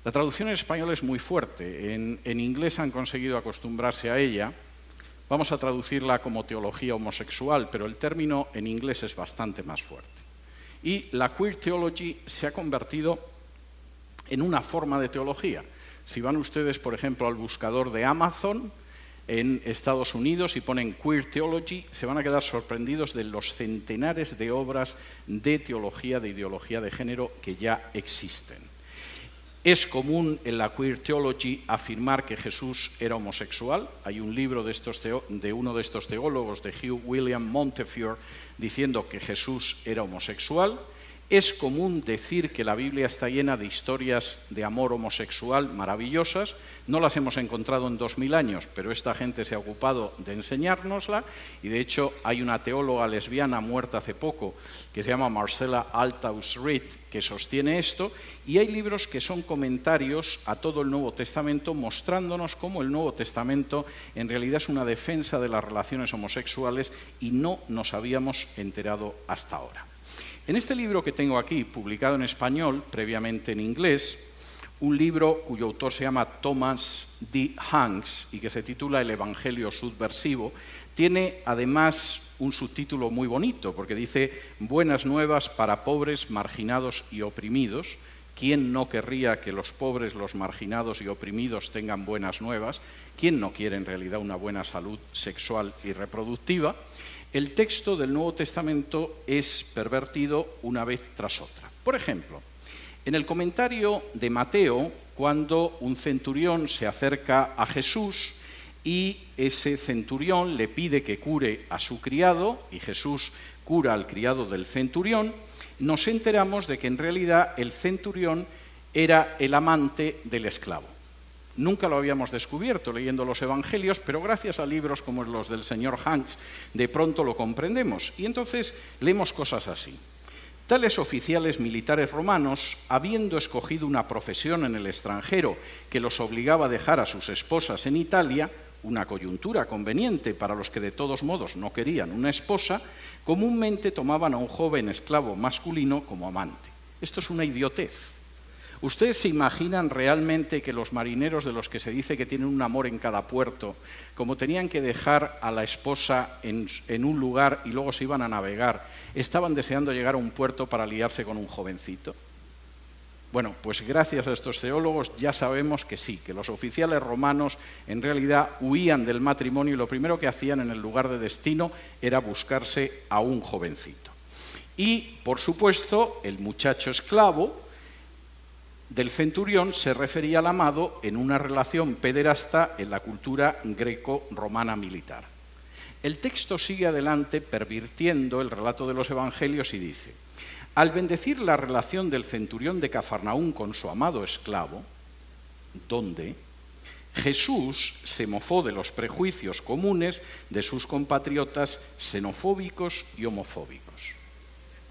La traducción en español es muy fuerte, en inglés han conseguido acostumbrarse a ella. Vamos a traducirla como teología homosexual, pero el término en inglés es bastante más fuerte. Y la queer theology se ha convertido en una forma de teología. Si van ustedes, por ejemplo, al buscador de Amazon en Estados Unidos y ponen queer theology, se van a quedar sorprendidos de los centenares de obras de teología, de ideología de género que ya existen. Es común en la queer theology afirmar que Jesús era homosexual. Hay un libro de uno de estos teólogos, de Hugh William Montefiore, diciendo que Jesús era homosexual. Es común decir que la Biblia está llena de historias de amor homosexual maravillosas. No las hemos encontrado en 2000 años, pero esta gente se ha ocupado de enseñárnosla. Y de hecho hay una teóloga lesbiana muerta hace poco que se llama Marcella Althaus Reed, que sostiene esto. Y hay libros que son comentarios a todo el Nuevo Testamento, mostrándonos cómo el Nuevo Testamento en realidad es una defensa de las relaciones homosexuales y no nos habíamos enterado hasta ahora. En este libro que tengo aquí, publicado en español, previamente en inglés, un libro cuyo autor se llama Thomas D. Hanks y que se titula El Evangelio Subversivo, tiene además un subtítulo muy bonito porque dice Buenas nuevas para pobres, marginados y oprimidos. ¿Quién no querría que los pobres, los marginados y oprimidos tengan buenas nuevas? ¿Quién no quiere en realidad una buena salud sexual y reproductiva? El texto del Nuevo Testamento es pervertido una vez tras otra. Por ejemplo, en el comentario de Mateo, cuando un centurión se acerca a Jesús y ese centurión le pide que cure a su criado, y Jesús cura al criado del centurión, nos enteramos de que en realidad el centurión era el amante del esclavo. Nunca lo habíamos descubierto leyendo los evangelios, pero gracias a libros como los del señor Hanks, de pronto lo comprendemos. Y entonces leemos cosas así. Tales oficiales militares romanos, habiendo escogido una profesión en el extranjero que los obligaba a dejar a sus esposas en Italia, una coyuntura conveniente para los que de todos modos no querían una esposa, comúnmente tomaban a un joven esclavo masculino como amante. Esto es una idiotez. ¿Ustedes se imaginan realmente que los marineros de los que se dice que tienen un amor en cada puerto, como tenían que dejar a la esposa en un lugar y luego se iban a navegar, estaban deseando llegar a un puerto para liarse con un jovencito? Bueno, pues gracias a estos teólogos ya sabemos que sí, que los oficiales romanos en realidad huían del matrimonio y lo primero que hacían en el lugar de destino era buscarse a un jovencito. Y, por supuesto, el muchacho esclavo del centurión se refería al amado en una relación pederasta en la cultura greco-romana militar. El texto sigue adelante pervirtiendo el relato de los evangelios y dice: al bendecir la relación del centurión de Cafarnaún con su amado esclavo, donde Jesús se mofó de los prejuicios comunes de sus compatriotas xenofóbicos y homofóbicos.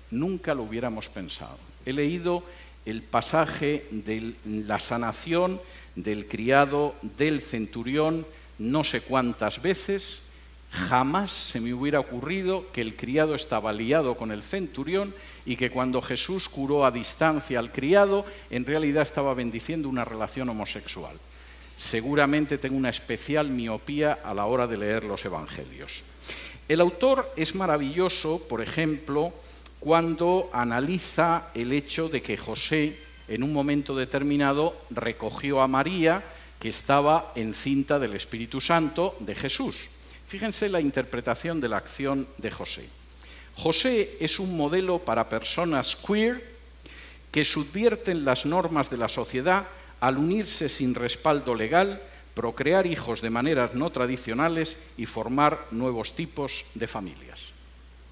Nunca lo hubiéramos pensado. He leído el pasaje de la sanación del criado del centurión no sé cuántas veces. Jamás se me hubiera ocurrido que el criado estaba liado con el centurión y que cuando Jesús curó a distancia al criado, en realidad estaba bendiciendo una relación homosexual. Seguramente tengo una especial miopía a la hora de leer los evangelios. El autor es maravilloso, por ejemplo, cuando analiza el hecho de que José, en un momento determinado, recogió a María, que estaba encinta del Espíritu Santo de Jesús. Fíjense la interpretación de la acción de José. José es un modelo para personas queer que subvierten las normas de la sociedad al unirse sin respaldo legal, procrear hijos de maneras no tradicionales y formar nuevos tipos de familias.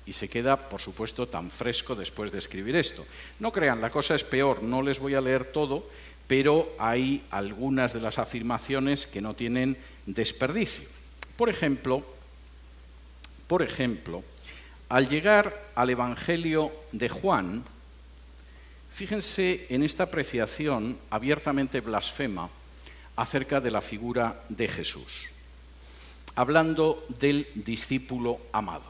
Y se queda, por supuesto, tan fresco después de escribir esto. No crean, la cosa es peor, no les voy a leer todo, pero hay algunas de las afirmaciones que no tienen desperdicio. Por ejemplo, al llegar al Evangelio de Juan, fíjense en esta apreciación abiertamente blasfema acerca de la figura de Jesús, hablando del discípulo amado.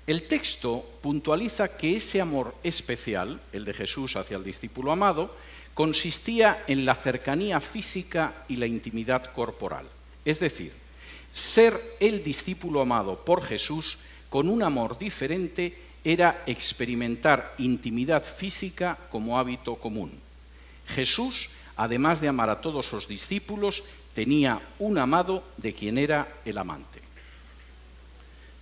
El texto puntualiza que ese amor especial, el de Jesús hacia el discípulo amado, consistía en la cercanía física y la intimidad corporal. Es decir, ser el discípulo amado por Jesús con un amor diferente era experimentar intimidad física como hábito común. Jesús, además de amar a todos sus discípulos, tenía un amado de quien era el amante.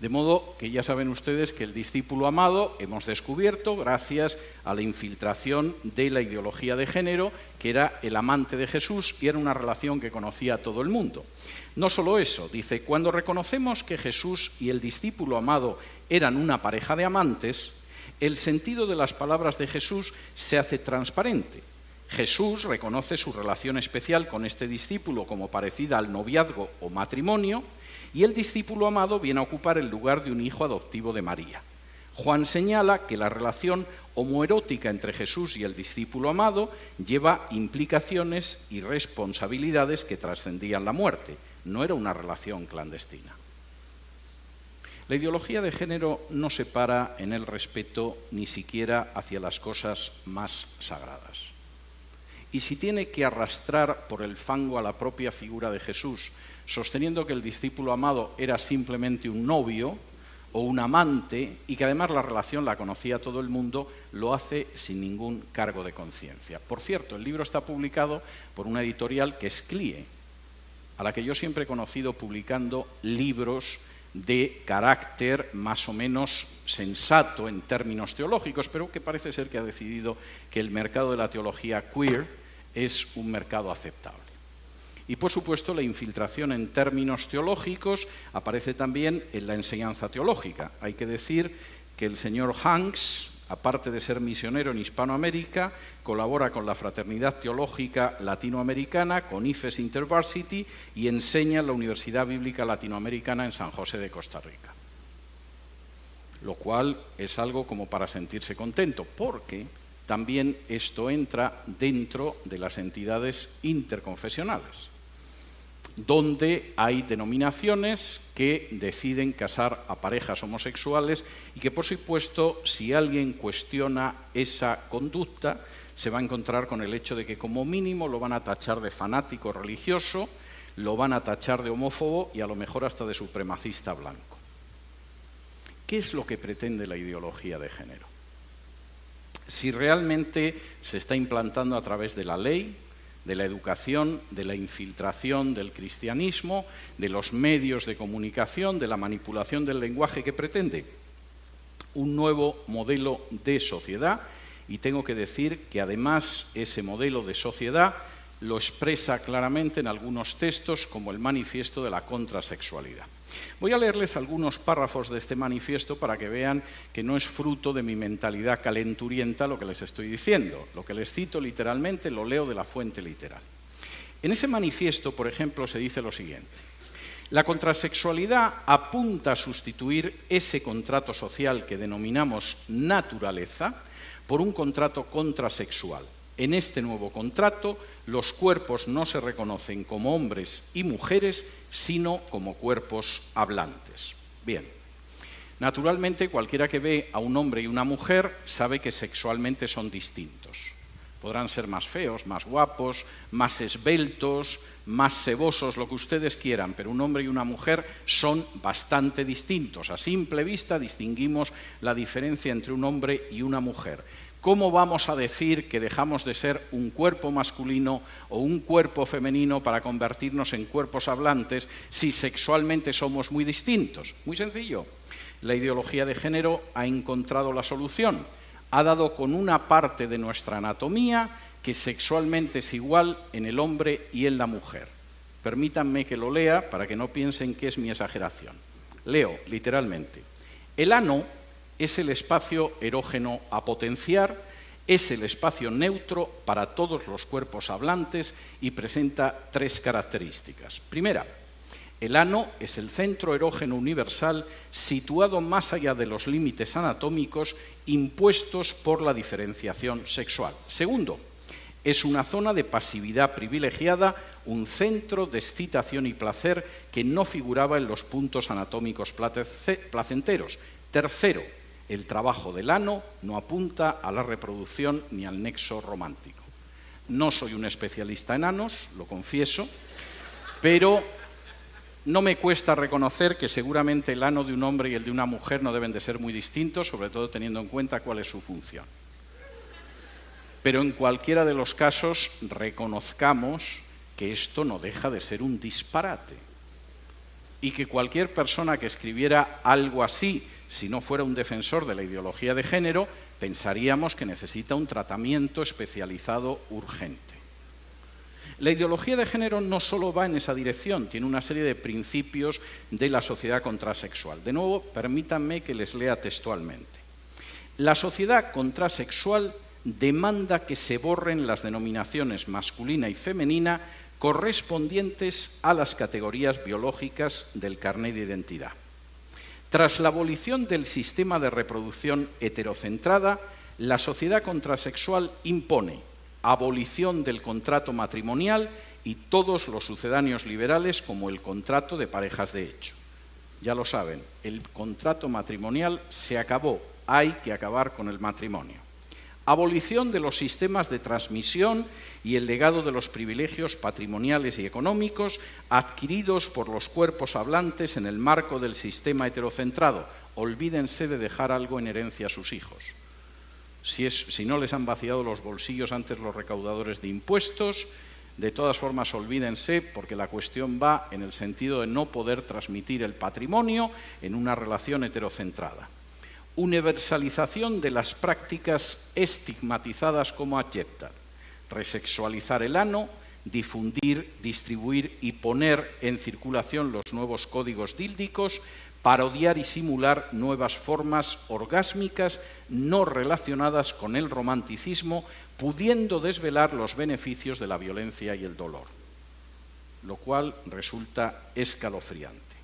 De modo que ya saben ustedes que el discípulo amado hemos descubierto, gracias a la infiltración de la ideología de género, que era el amante de Jesús y era una relación que conocía todo el mundo. No solo eso, dice, cuando reconocemos que Jesús y el discípulo amado eran una pareja de amantes, el sentido de las palabras de Jesús se hace transparente. Jesús reconoce su relación especial con este discípulo como parecida al noviazgo o matrimonio, y el discípulo amado viene a ocupar el lugar de un hijo adoptivo de María. Juan señala que la relación homoerótica entre Jesús y el discípulo amado lleva implicaciones y responsabilidades que trascendían la muerte. No era una relación clandestina. La ideología de género no se para en el respeto ni siquiera hacia las cosas más sagradas. Y si tiene que arrastrar por el fango a la propia figura de Jesús, sosteniendo que el discípulo amado era simplemente un novio o un amante y que además la relación la conocía todo el mundo, lo hace sin ningún cargo de conciencia. Por cierto, el libro está publicado por una editorial que es CLIE, a la que yo siempre he conocido publicando libros de carácter más o menos sensato en términos teológicos, pero que parece ser que ha decidido que el mercado de la teología queer es un mercado aceptable. Y por supuesto la infiltración en términos teológicos aparece también en la enseñanza teológica. Hay que decir que el señor Hanks, aparte de ser misionero en Hispanoamérica, colabora con la Fraternidad Teológica Latinoamericana, con IFES InterVarsity, y enseña en la Universidad Bíblica Latinoamericana en San José de Costa Rica. Lo cual es algo como para sentirse contento, porque también esto entra dentro de las entidades interconfesionales, donde hay denominaciones que deciden casar a parejas homosexuales y que, por supuesto, si alguien cuestiona esa conducta, se va a encontrar con el hecho de que como mínimo lo van a tachar de fanático religioso, lo van a tachar de homófobo y a lo mejor hasta de supremacista blanco. ¿Qué es lo que pretende la ideología de género? Si realmente se está implantando a través de la ley, de la educación, de la infiltración del cristianismo, de los medios de comunicación, de la manipulación del lenguaje que pretende un nuevo modelo de sociedad, y tengo que decir que además ese modelo de sociedad lo expresa claramente en algunos textos como el manifiesto de la contrasexualidad. Voy a leerles algunos párrafos de este manifiesto para que vean que no es fruto de mi mentalidad calenturienta lo que les estoy diciendo. Lo que les cito literalmente lo leo de la fuente literal. En ese manifiesto, por ejemplo, se dice lo siguiente: la contrasexualidad apunta a sustituir ese contrato social que denominamos naturaleza por un contrato contrasexual. En este nuevo contrato, los cuerpos no se reconocen como hombres y mujeres, sino como cuerpos hablantes. Bien, naturalmente cualquiera que ve a un hombre y una mujer sabe que sexualmente son distintos. Podrán ser más feos, más guapos, más esbeltos, más sebosos, lo que ustedes quieran, pero un hombre y una mujer son bastante distintos. A simple vista distinguimos la diferencia entre un hombre y una mujer. ¿Cómo vamos a decir que dejamos de ser un cuerpo masculino o un cuerpo femenino para convertirnos en cuerpos hablantes si sexualmente somos muy distintos? Muy sencillo. La ideología de género ha encontrado la solución. Ha dado con una parte de nuestra anatomía que sexualmente es igual en el hombre y en la mujer. Permítanme que lo lea para que no piensen que es mi exageración. Leo literalmente. El ano es el espacio erógeno a potenciar, es el espacio neutro para todos los cuerpos hablantes y presenta tres características. Primera, el ano es el centro erógeno universal situado más allá de los límites anatómicos impuestos por la diferenciación sexual. Segundo, es una zona de pasividad privilegiada, un centro de excitación y placer que no figuraba en los puntos anatómicos placenteros. Tercero, el trabajo del ano no apunta a la reproducción ni al nexo romántico. No soy un especialista en anos, lo confieso, pero no me cuesta reconocer que seguramente el ano de un hombre y el de una mujer no deben de ser muy distintos, sobre todo teniendo en cuenta cuál es su función. Pero en cualquiera de los casos reconozcamos que esto no deja de ser un disparate y que cualquier persona que escribiera algo así, si no fuera un defensor de la ideología de género, pensaríamos que necesita un tratamiento especializado urgente. La ideología de género no solo va en esa dirección, tiene una serie de principios de la sociedad contrasexual. De nuevo, permítanme que les lea textualmente. La sociedad contrasexual demanda que se borren las denominaciones masculina y femenina correspondientes a las categorías biológicas del carné de identidad. Tras la abolición del sistema de reproducción heterocentrada, la sociedad contrasexual impone abolición del contrato matrimonial y todos los sucedáneos liberales como el contrato de parejas de hecho. Ya lo saben, el contrato matrimonial se acabó, hay que acabar con el matrimonio. Abolición de los sistemas de transmisión y el legado de los privilegios patrimoniales y económicos adquiridos por los cuerpos hablantes en el marco del sistema heterocentrado. Olvídense de dejar algo en herencia a sus hijos. Si no les han vaciado los bolsillos antes los recaudadores de impuestos, de todas formas olvídense, porque la cuestión va en el sentido de no poder transmitir el patrimonio en una relación heterocentrada. Universalización de las prácticas estigmatizadas como abyectas, resexualizar el ano, difundir, distribuir y poner en circulación los nuevos códigos díldicos, parodiar y simular nuevas formas orgásmicas no relacionadas con el romanticismo, pudiendo desvelar los beneficios de la violencia y el dolor, lo cual resulta escalofriante.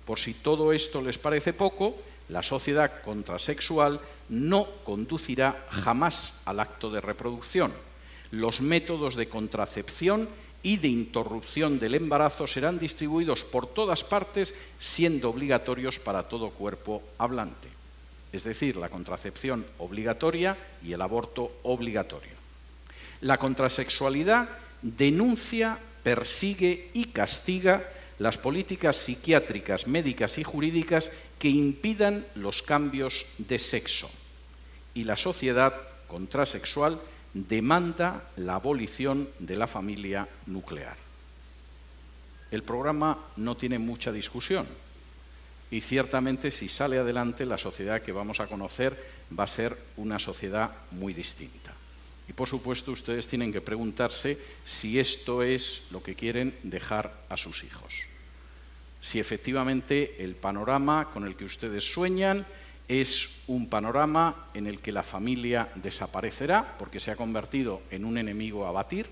Por si todo esto les parece poco, la sociedad contrasexual no conducirá jamás al acto de reproducción. Los métodos de contracepción y de interrupción del embarazo serán distribuidos por todas partes, siendo obligatorios para todo cuerpo hablante. Es decir, la contracepción obligatoria y el aborto obligatorio. La contrasexualidad denuncia, persigue y castiga las políticas psiquiátricas, médicas y jurídicas que impidan los cambios de sexo. Y la sociedad contrasexual demanda la abolición de la familia nuclear. El programa no tiene mucha discusión y ciertamente si sale adelante la sociedad que vamos a conocer va a ser una sociedad muy distinta. Y por supuesto ustedes tienen que preguntarse si esto es lo que quieren dejar a sus hijos. Si efectivamente el panorama con el que ustedes sueñan es un panorama en el que la familia desaparecerá porque se ha convertido en un enemigo a abatir,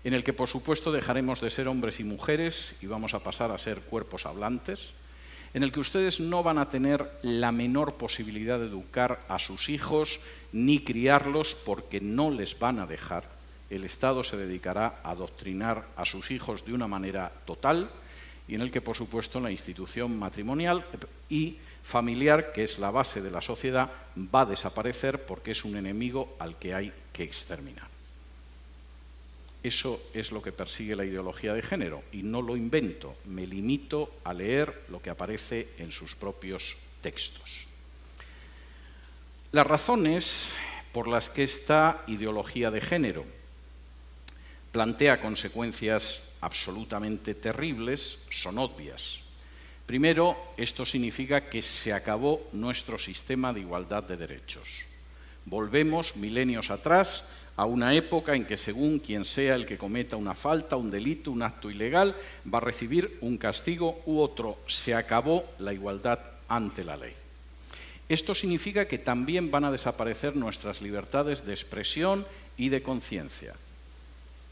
en el que por supuesto dejaremos de ser hombres y mujeres y vamos a pasar a ser cuerpos hablantes, en el que ustedes no van a tener la menor posibilidad de educar a sus hijos ni criarlos porque no les van a dejar. El Estado se dedicará a adoctrinar a sus hijos de una manera total y en el que, por supuesto, la institución matrimonial y familiar, que es la base de la sociedad, va a desaparecer porque es un enemigo al que hay que exterminar. Eso es lo que persigue la ideología de género y no lo invento, me limito a leer lo que aparece en sus propios textos. Las razones por las que esta ideología de género plantea consecuencias absolutamente terribles son obvias. Primero, esto significa que se acabó nuestro sistema de igualdad de derechos. Volvemos milenios atrás a una época en que según quien sea el que cometa una falta, un delito, un acto ilegal, va a recibir un castigo u otro. Se acabó la igualdad ante la ley. Esto significa que también van a desaparecer nuestras libertades de expresión y de conciencia.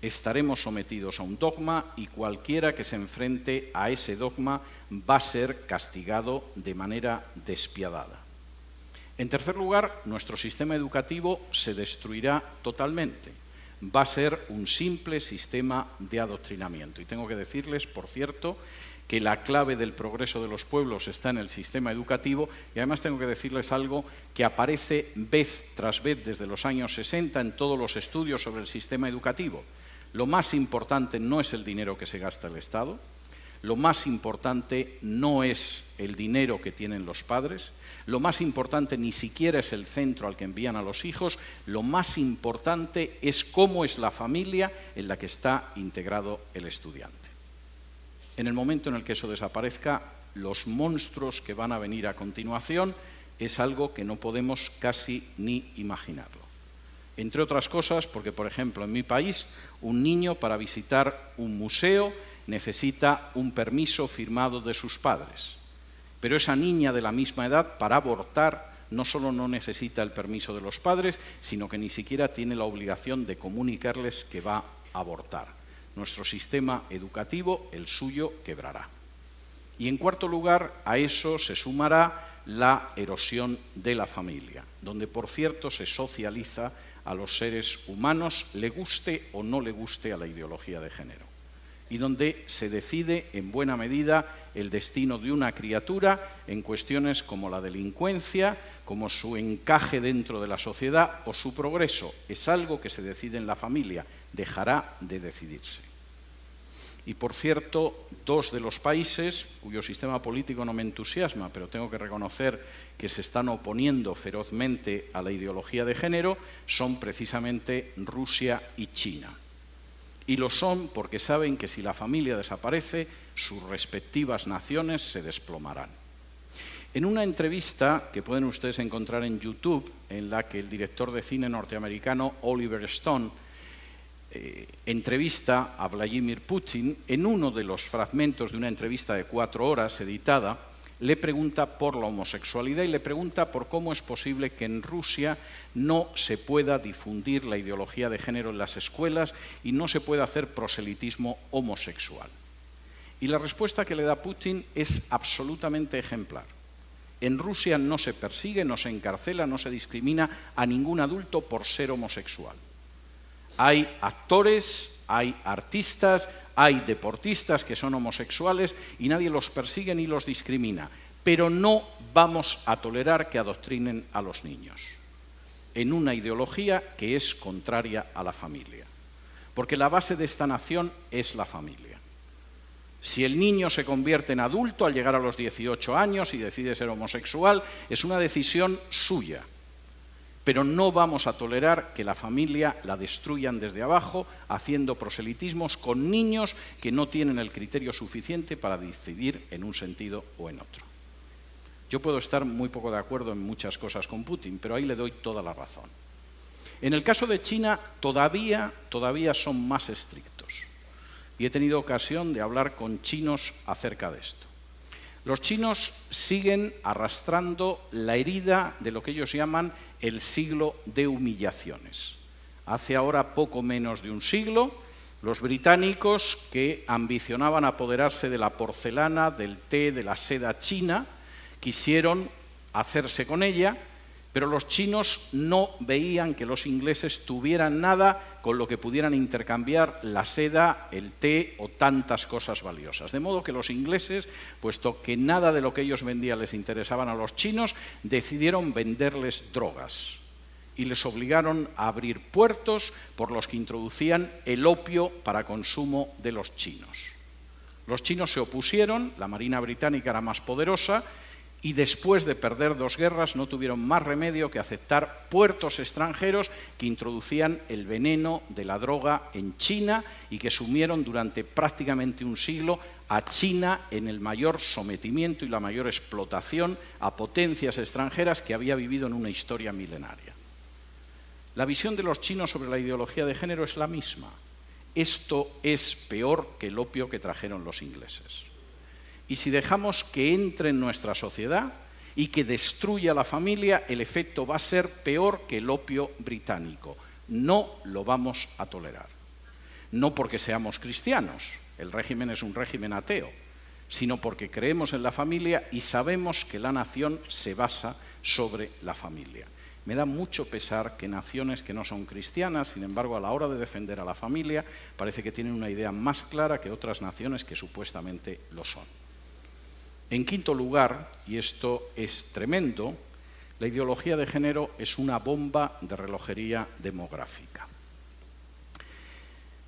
Estaremos sometidos a un dogma y cualquiera que se enfrente a ese dogma va a ser castigado de manera despiadada. En tercer lugar, nuestro sistema educativo se destruirá totalmente. va a ser un simple sistema de adoctrinamiento. Y tengo que decirles, por cierto, que la clave del progreso de los pueblos está en el sistema educativo, y además tengo que decirles algo que aparece vez tras vez desde los años 60 en todos los estudios sobre el sistema educativo. Lo más importante no es el dinero que se gasta el Estado, lo más importante no es el dinero que tienen los padres, lo más importante ni siquiera es el centro al que envían a los hijos, lo más importante es cómo es la familia en la que está integrado el estudiante. En el momento en el que eso desaparezca, los monstruos que van a venir a continuación es algo que no podemos casi ni imaginarlo. Entre otras cosas, porque, por ejemplo, en mi país, un niño para visitar un museo necesita un permiso firmado de sus padres. Pero esa niña de la misma edad, para abortar, no solo no necesita el permiso de los padres, sino que ni siquiera tiene la obligación de comunicarles que va a abortar. Nuestro sistema educativo, el suyo, quebrará. Y en cuarto lugar, a eso se sumará la erosión de la familia, donde, por cierto, se socializa a los seres humanos, le guste o no le guste a la ideología de género, y donde se decide en buena medida el destino de una criatura en cuestiones como la delincuencia, como su encaje dentro de la sociedad o su progreso. Es algo que se decide en la familia, dejará de decidirse. Y, por cierto, dos de los países cuyo sistema político no me entusiasma, pero tengo que reconocer que se están oponiendo ferozmente a la ideología de género, son precisamente Rusia y China. Y lo son porque saben que si la familia desaparece, sus respectivas naciones se desplomarán. En una entrevista que pueden ustedes encontrar en YouTube, en la que el director de cine norteamericano Oliver Stone entrevista a Vladimir Putin, en uno de los fragmentos de una entrevista de 4 horas editada, le pregunta por la homosexualidad y le pregunta por cómo es posible que en Rusia no se pueda difundir la ideología de género en las escuelas y no se pueda hacer proselitismo homosexual. Y la respuesta que le da Putin es absolutamente ejemplar. En Rusia no se persigue, no se encarcela, no se discrimina a ningún adulto por ser homosexual. Hay actores, hay artistas, hay deportistas que son homosexuales y nadie los persigue ni los discrimina. Pero no vamos a tolerar que adoctrinen a los niños en una ideología que es contraria a la familia. Porque la base de esta nación es la familia. Si el niño se convierte en adulto al llegar a los 18 años y decide ser homosexual, es una decisión suya. Pero no vamos a tolerar que la familia la destruyan desde abajo, haciendo proselitismos con niños que no tienen el criterio suficiente para decidir en un sentido o en otro. Yo puedo estar muy poco de acuerdo en muchas cosas con Putin, pero ahí le doy toda la razón. En el caso de China, todavía son más estrictos. Y he tenido ocasión de hablar con chinos acerca de esto. Los chinos siguen arrastrando la herida de lo que ellos llaman el siglo de humillaciones. Hace ahora poco menos de un siglo, los británicos, que ambicionaban apoderarse de la porcelana, del té, de la seda china, quisieron hacerse con ella, pero los chinos no veían que los ingleses tuvieran nada con lo que pudieran intercambiar la seda, el té o tantas cosas valiosas. De modo que los ingleses, puesto que nada de lo que ellos vendían les interesaban a los chinos, decidieron venderles drogas y les obligaron a abrir puertos por los que introducían el opio para consumo de los chinos. Los chinos se opusieron, la Marina británica era más poderosa, y después de perder 2 guerras no tuvieron más remedio que aceptar puertos extranjeros que introducían el veneno de la droga en China y que sumieron durante prácticamente un siglo a China en el mayor sometimiento y la mayor explotación a potencias extranjeras que había vivido en una historia milenaria. La visión de los chinos sobre la ideología de género es la misma. Esto es peor que el opio que trajeron los ingleses. Y si dejamos que entre en nuestra sociedad y que destruya la familia, el efecto va a ser peor que el opio británico. No lo vamos a tolerar. No porque seamos cristianos, el régimen es un régimen ateo, sino porque creemos en la familia y sabemos que la nación se basa sobre la familia. Me da mucho pesar que naciones que no son cristianas, sin embargo, a la hora de defender a la familia, parece que tienen una idea más clara que otras naciones que supuestamente lo son. En quinto lugar, y esto es tremendo, la ideología de género es una bomba de relojería demográfica.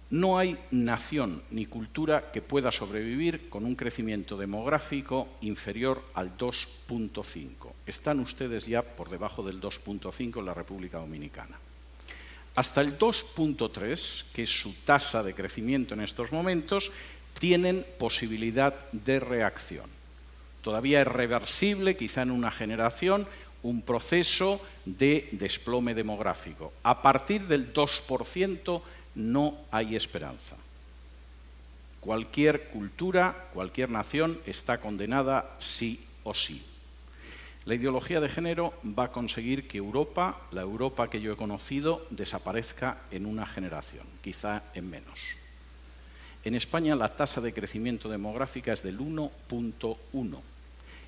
No hay nación ni cultura que pueda sobrevivir con un crecimiento demográfico inferior al 2,5. Están ustedes ya por debajo del 2,5 en la República Dominicana. Hasta el 2,3, que es su tasa de crecimiento en estos momentos, tienen posibilidad de reacción. Todavía es reversible, quizá en una generación, un proceso de desplome demográfico. A partir del 2%, no hay esperanza. Cualquier cultura, cualquier nación está condenada sí o sí. La ideología de género va a conseguir que Europa, la Europa que yo he conocido, desaparezca en una generación, quizá en menos. En España la tasa de crecimiento demográfica es del 1,1.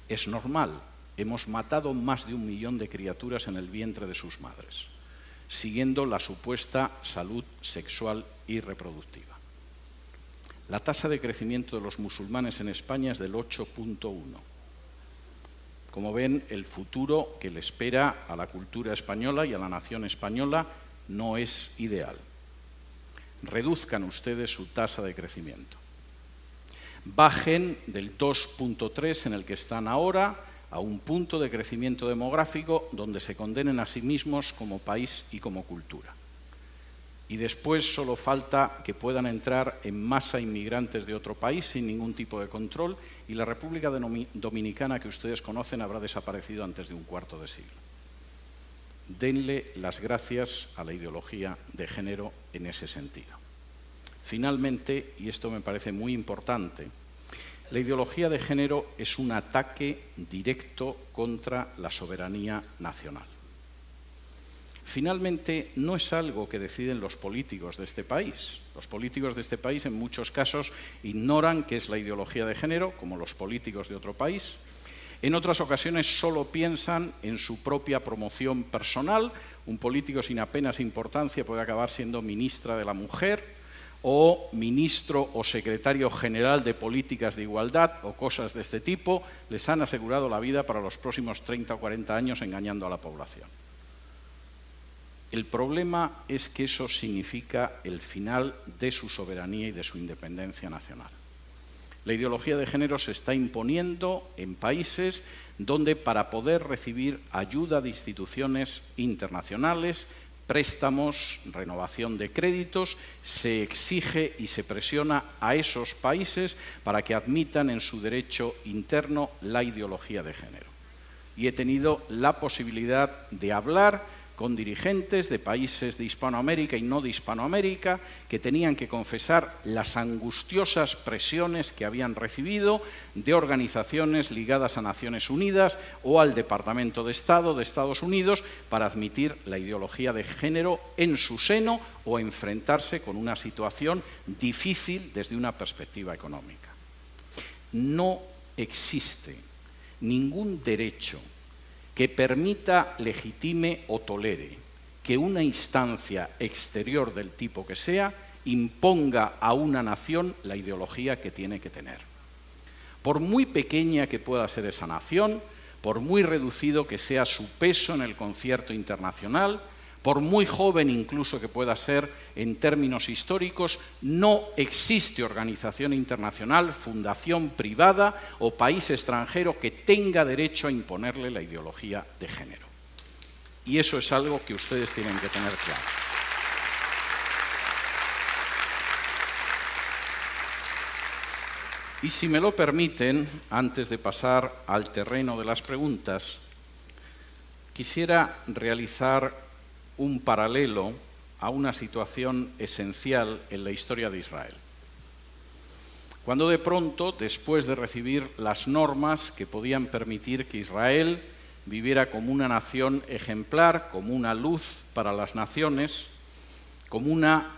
Es normal, hemos matado más de 1 millón de criaturas en el vientre de sus madres, siguiendo la supuesta salud sexual y reproductiva. La tasa de crecimiento de los musulmanes en España es del 8,1. Como ven, el futuro que le espera a la cultura española y a la nación española no es ideal. Reduzcan ustedes su tasa de crecimiento. Bajen del 2,3 en el que están ahora a un punto de crecimiento demográfico donde se condenen a sí mismos como país y como cultura. Y después solo falta que puedan entrar en masa inmigrantes de otro país sin ningún tipo de control y la República Dominicana que ustedes conocen habrá desaparecido antes de un cuarto de siglo. Denle las gracias a la ideología de género en ese sentido. Finalmente, y esto me parece muy importante, la ideología de género es un ataque directo contra la soberanía nacional. Finalmente, no es algo que deciden los políticos de este país. Los políticos de este país, en muchos casos, ignoran qué es la ideología de género, como los políticos de otro país. En otras ocasiones solo piensan en su propia promoción personal. Un político sin apenas importancia puede acabar siendo ministra de la Mujer, o ministro o secretario general de políticas de igualdad o cosas de este tipo, les han asegurado la vida para los próximos 30 o 40 años engañando a la población. El problema es que eso significa el final de su soberanía y de su independencia nacional. La ideología de género se está imponiendo en países donde para poder recibir ayuda de instituciones internacionales, préstamos, renovación de créditos, se exige y se presiona a esos países para que admitan en su derecho interno la ideología de género. Y he tenido la posibilidad de hablar con dirigentes de países de Hispanoamérica y no de Hispanoamérica que tenían que confesar las angustiosas presiones que habían recibido de organizaciones ligadas a Naciones Unidas o al Departamento de Estado de Estados Unidos para admitir la ideología de género en su seno o enfrentarse con una situación difícil desde una perspectiva económica. No existe ningún derecho que permita, legitime o tolere que una instancia exterior del tipo que sea imponga a una nación la ideología que tiene que tener. Por muy pequeña que pueda ser esa nación, por muy reducido que sea su peso en el concierto internacional, por muy joven incluso que pueda ser en términos históricos, no existe organización internacional, fundación privada o país extranjero que tenga derecho a imponerle la ideología de género. Y eso es algo que ustedes tienen que tener claro. Y si me lo permiten, antes de pasar al terreno de las preguntas, quisiera realizar un paralelo a una situación esencial en la historia de Israel. Cuando de pronto, después de recibir las normas que podían permitir que Israel viviera como una nación ejemplar, como una luz para las naciones, como una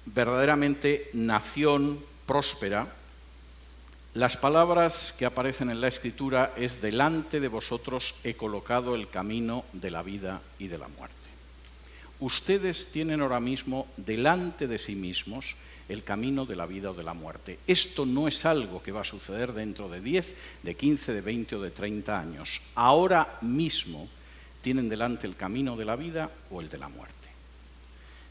verdaderamente nación próspera, Las palabras que aparecen en la Escritura es: delante de vosotros he colocado el camino de la vida y de la muerte. Ustedes tienen ahora mismo delante de sí mismos el camino de la vida o de la muerte. Esto no es algo que va a suceder dentro de 10, de 15, de 20 o de 30 años. Ahora mismo tienen delante el camino de la vida o el de la muerte.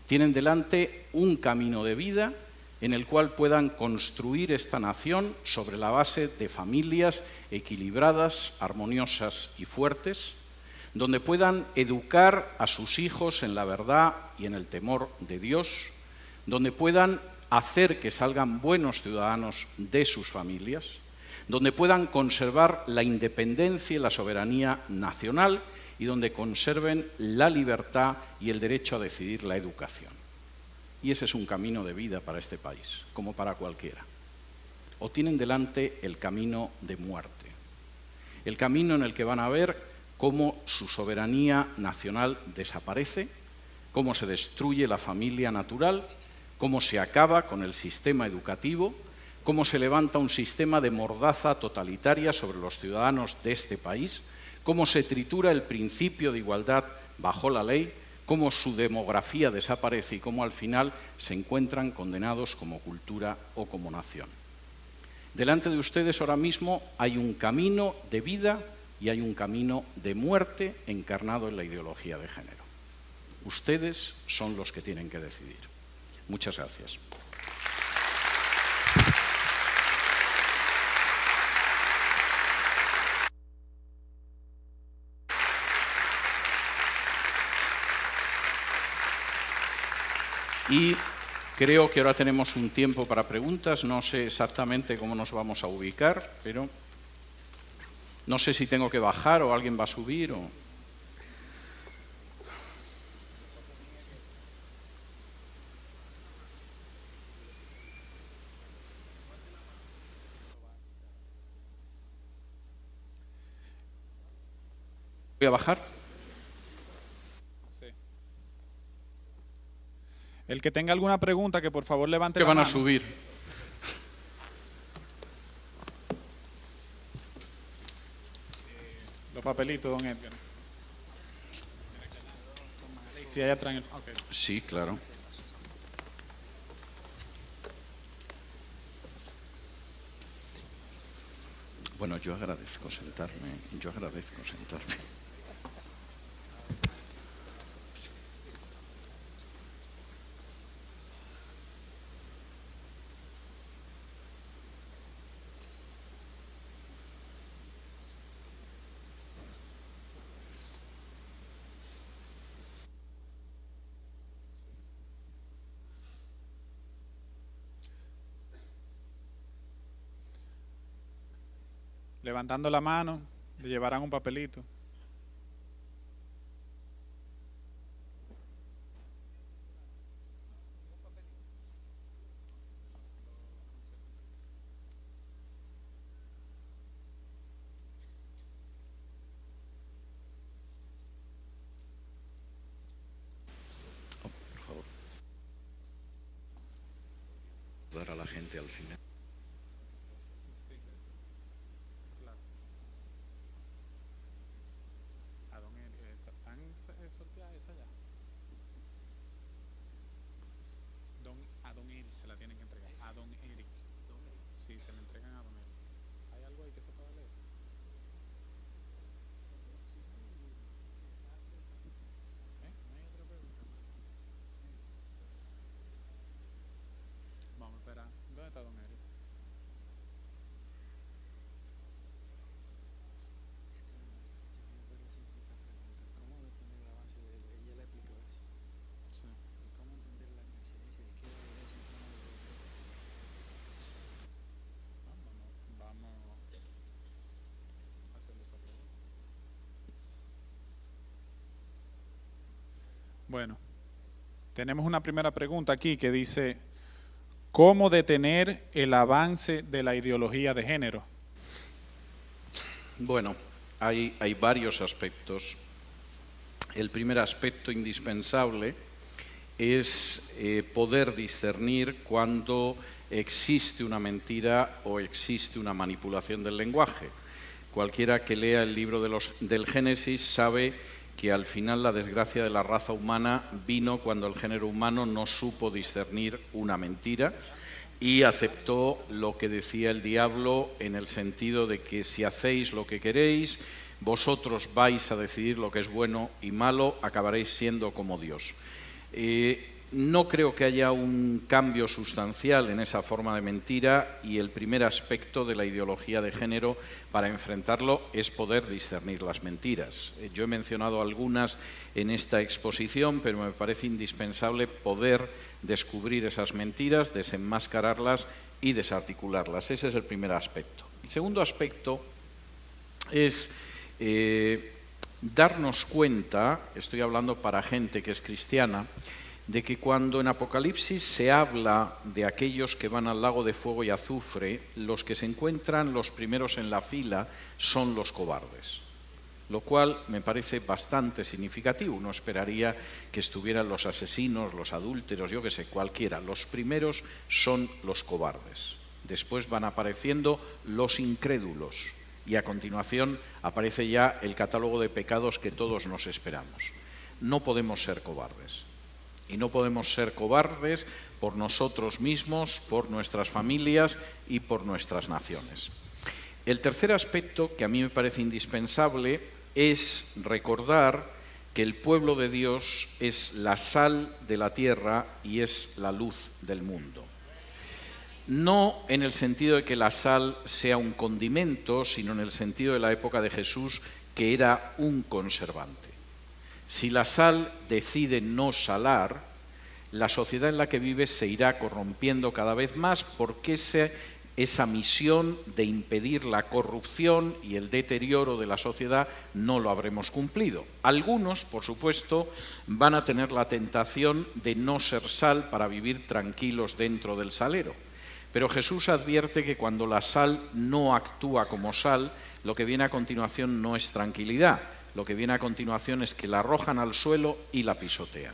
Tienen delante un camino de vida en el cual puedan construir esta nación sobre la base de familias equilibradas, armoniosas y fuertes, donde puedan educar a sus hijos en la verdad y en el temor de Dios, donde puedan hacer que salgan buenos ciudadanos de sus familias, donde puedan conservar la independencia y la soberanía nacional y donde conserven la libertad y el derecho a decidir la educación. Y ese es un camino de vida para este país, como para cualquiera. O tienen delante el camino de muerte, el camino en el que van a ver cómo su soberanía nacional desaparece, cómo se destruye la familia natural, cómo se acaba con el sistema educativo, cómo se levanta un sistema de mordaza totalitaria sobre los ciudadanos de este país, cómo se tritura el principio de igualdad bajo la ley, cómo su demografía desaparece y cómo al final se encuentran condenados como cultura o como nación. Delante de ustedes ahora mismo hay un camino de vida y hay un camino de muerte encarnado en la ideología de género. Ustedes son los que tienen que decidir. Muchas gracias. Y creo que ahora tenemos un tiempo para preguntas. No sé exactamente cómo nos vamos a ubicar, pero no sé si tengo que bajar o alguien va a subir o... ¿Voy a bajar? Sí. El que tenga alguna pregunta, que por favor levante Que la van mano. a subir. Los papelitos, don Edgar. Si hay atrás en el... Okay. Sí, claro. Bueno, yo agradezco sentarme. Levantando la mano, le llevarán un papelito. Por favor. Dar a la gente al final. ¿Están sorteadas esa ya? A don Eric se la tienen que entregar. A don Eric. Sí, se la entregan a don Eric. ¿Hay algo ahí que se pueda leer? ¿No hay otra pregunta? Vamos a esperar. ¿Dónde está don Eric? Sí. Vamos a hacerle esa pregunta. Bueno, tenemos una primera pregunta aquí que dice: ¿cómo detener el avance de la ideología de género? Bueno, hay varios aspectos. El primer aspecto indispensable es poder discernir cuando existe una mentira o existe una manipulación del lenguaje. Cualquiera que lea el libro del Génesis sabe que al final la desgracia de la raza humana vino cuando el género humano no supo discernir una mentira y aceptó lo que decía el diablo, en el sentido de que si hacéis lo que queréis, vosotros vais a decidir lo que es bueno y malo, acabaréis siendo como Dios. No creo que haya un cambio sustancial en esa forma de mentira, y el primer aspecto de la ideología de género para enfrentarlo es poder discernir las mentiras. Yo he mencionado algunas en esta exposición, pero me parece indispensable poder descubrir esas mentiras, desenmascararlas y desarticularlas. Ese es el primer aspecto. El segundo aspecto es darnos cuenta, estoy hablando para gente que es cristiana, de que cuando en Apocalipsis se habla de aquellos que van al lago de fuego y azufre, los que se encuentran los primeros en la fila son los cobardes, lo cual me parece bastante significativo. Uno esperaría que estuvieran los asesinos, los adúlteros, yo qué sé, cualquiera. Los primeros son los cobardes. Después van apareciendo los incrédulos y a continuación aparece ya el catálogo de pecados que todos nos esperamos. No podemos ser cobardes. Y no podemos ser cobardes por nosotros mismos, por nuestras familias y por nuestras naciones. El tercer aspecto que a mí me parece indispensable es recordar que el pueblo de Dios es la sal de la tierra y es la luz del mundo. No en el sentido de que la sal sea un condimento, sino en el sentido de la época de Jesús, que era un conservante. Si la sal decide no salar, la sociedad en la que vive se irá corrompiendo cada vez más, porque esa misión de impedir la corrupción y el deterioro de la sociedad no lo habremos cumplido. Algunos, por supuesto, van a tener la tentación de no ser sal para vivir tranquilos dentro del salero. Pero Jesús advierte que cuando la sal no actúa como sal, lo que viene a continuación no es tranquilidad. Lo que viene a continuación es que la arrojan al suelo y la pisotean.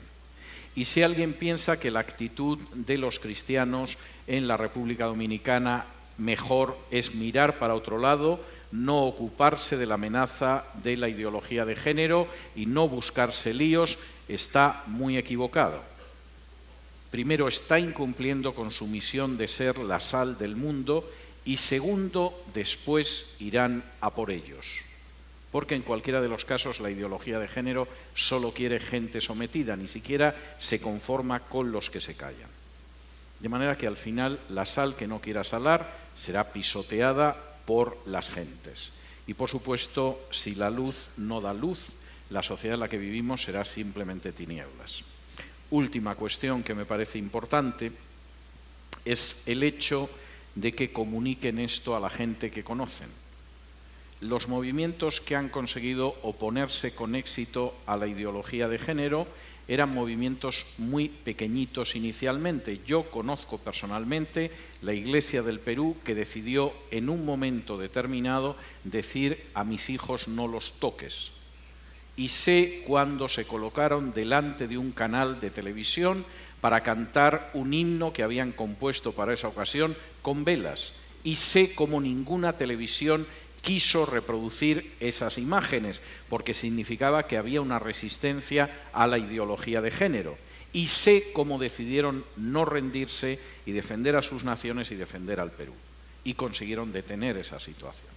Y si alguien piensa que la actitud de los cristianos en la República Dominicana mejor es mirar para otro lado, no ocuparse de la amenaza de la ideología de género y no buscarse líos, está muy equivocado. Primero, está incumpliendo con su misión de ser la sal del mundo, y segundo, después irán a por ellos. Porque en cualquiera de los casos la ideología de género solo quiere gente sometida, ni siquiera se conforma con los que se callan. De manera que al final la sal que no quiera salar será pisoteada por las gentes. Y por supuesto, si la luz no da luz, la sociedad en la que vivimos será simplemente tinieblas. Última cuestión que me parece importante es el hecho de que comuniquen esto a la gente que conocen. Los movimientos que han conseguido oponerse con éxito a la ideología de género eran movimientos muy pequeñitos inicialmente. Yo conozco personalmente la Iglesia del Perú, que decidió en un momento determinado decir: a mis hijos no los toques. Y sé cuándo se colocaron delante de un canal de televisión para cantar un himno que habían compuesto para esa ocasión con velas. Y sé cómo ninguna televisión quiso reproducir esas imágenes, porque significaba que había una resistencia a la ideología de género. Y sé cómo decidieron no rendirse y defender a sus naciones y defender al Perú. Y consiguieron detener esa situación.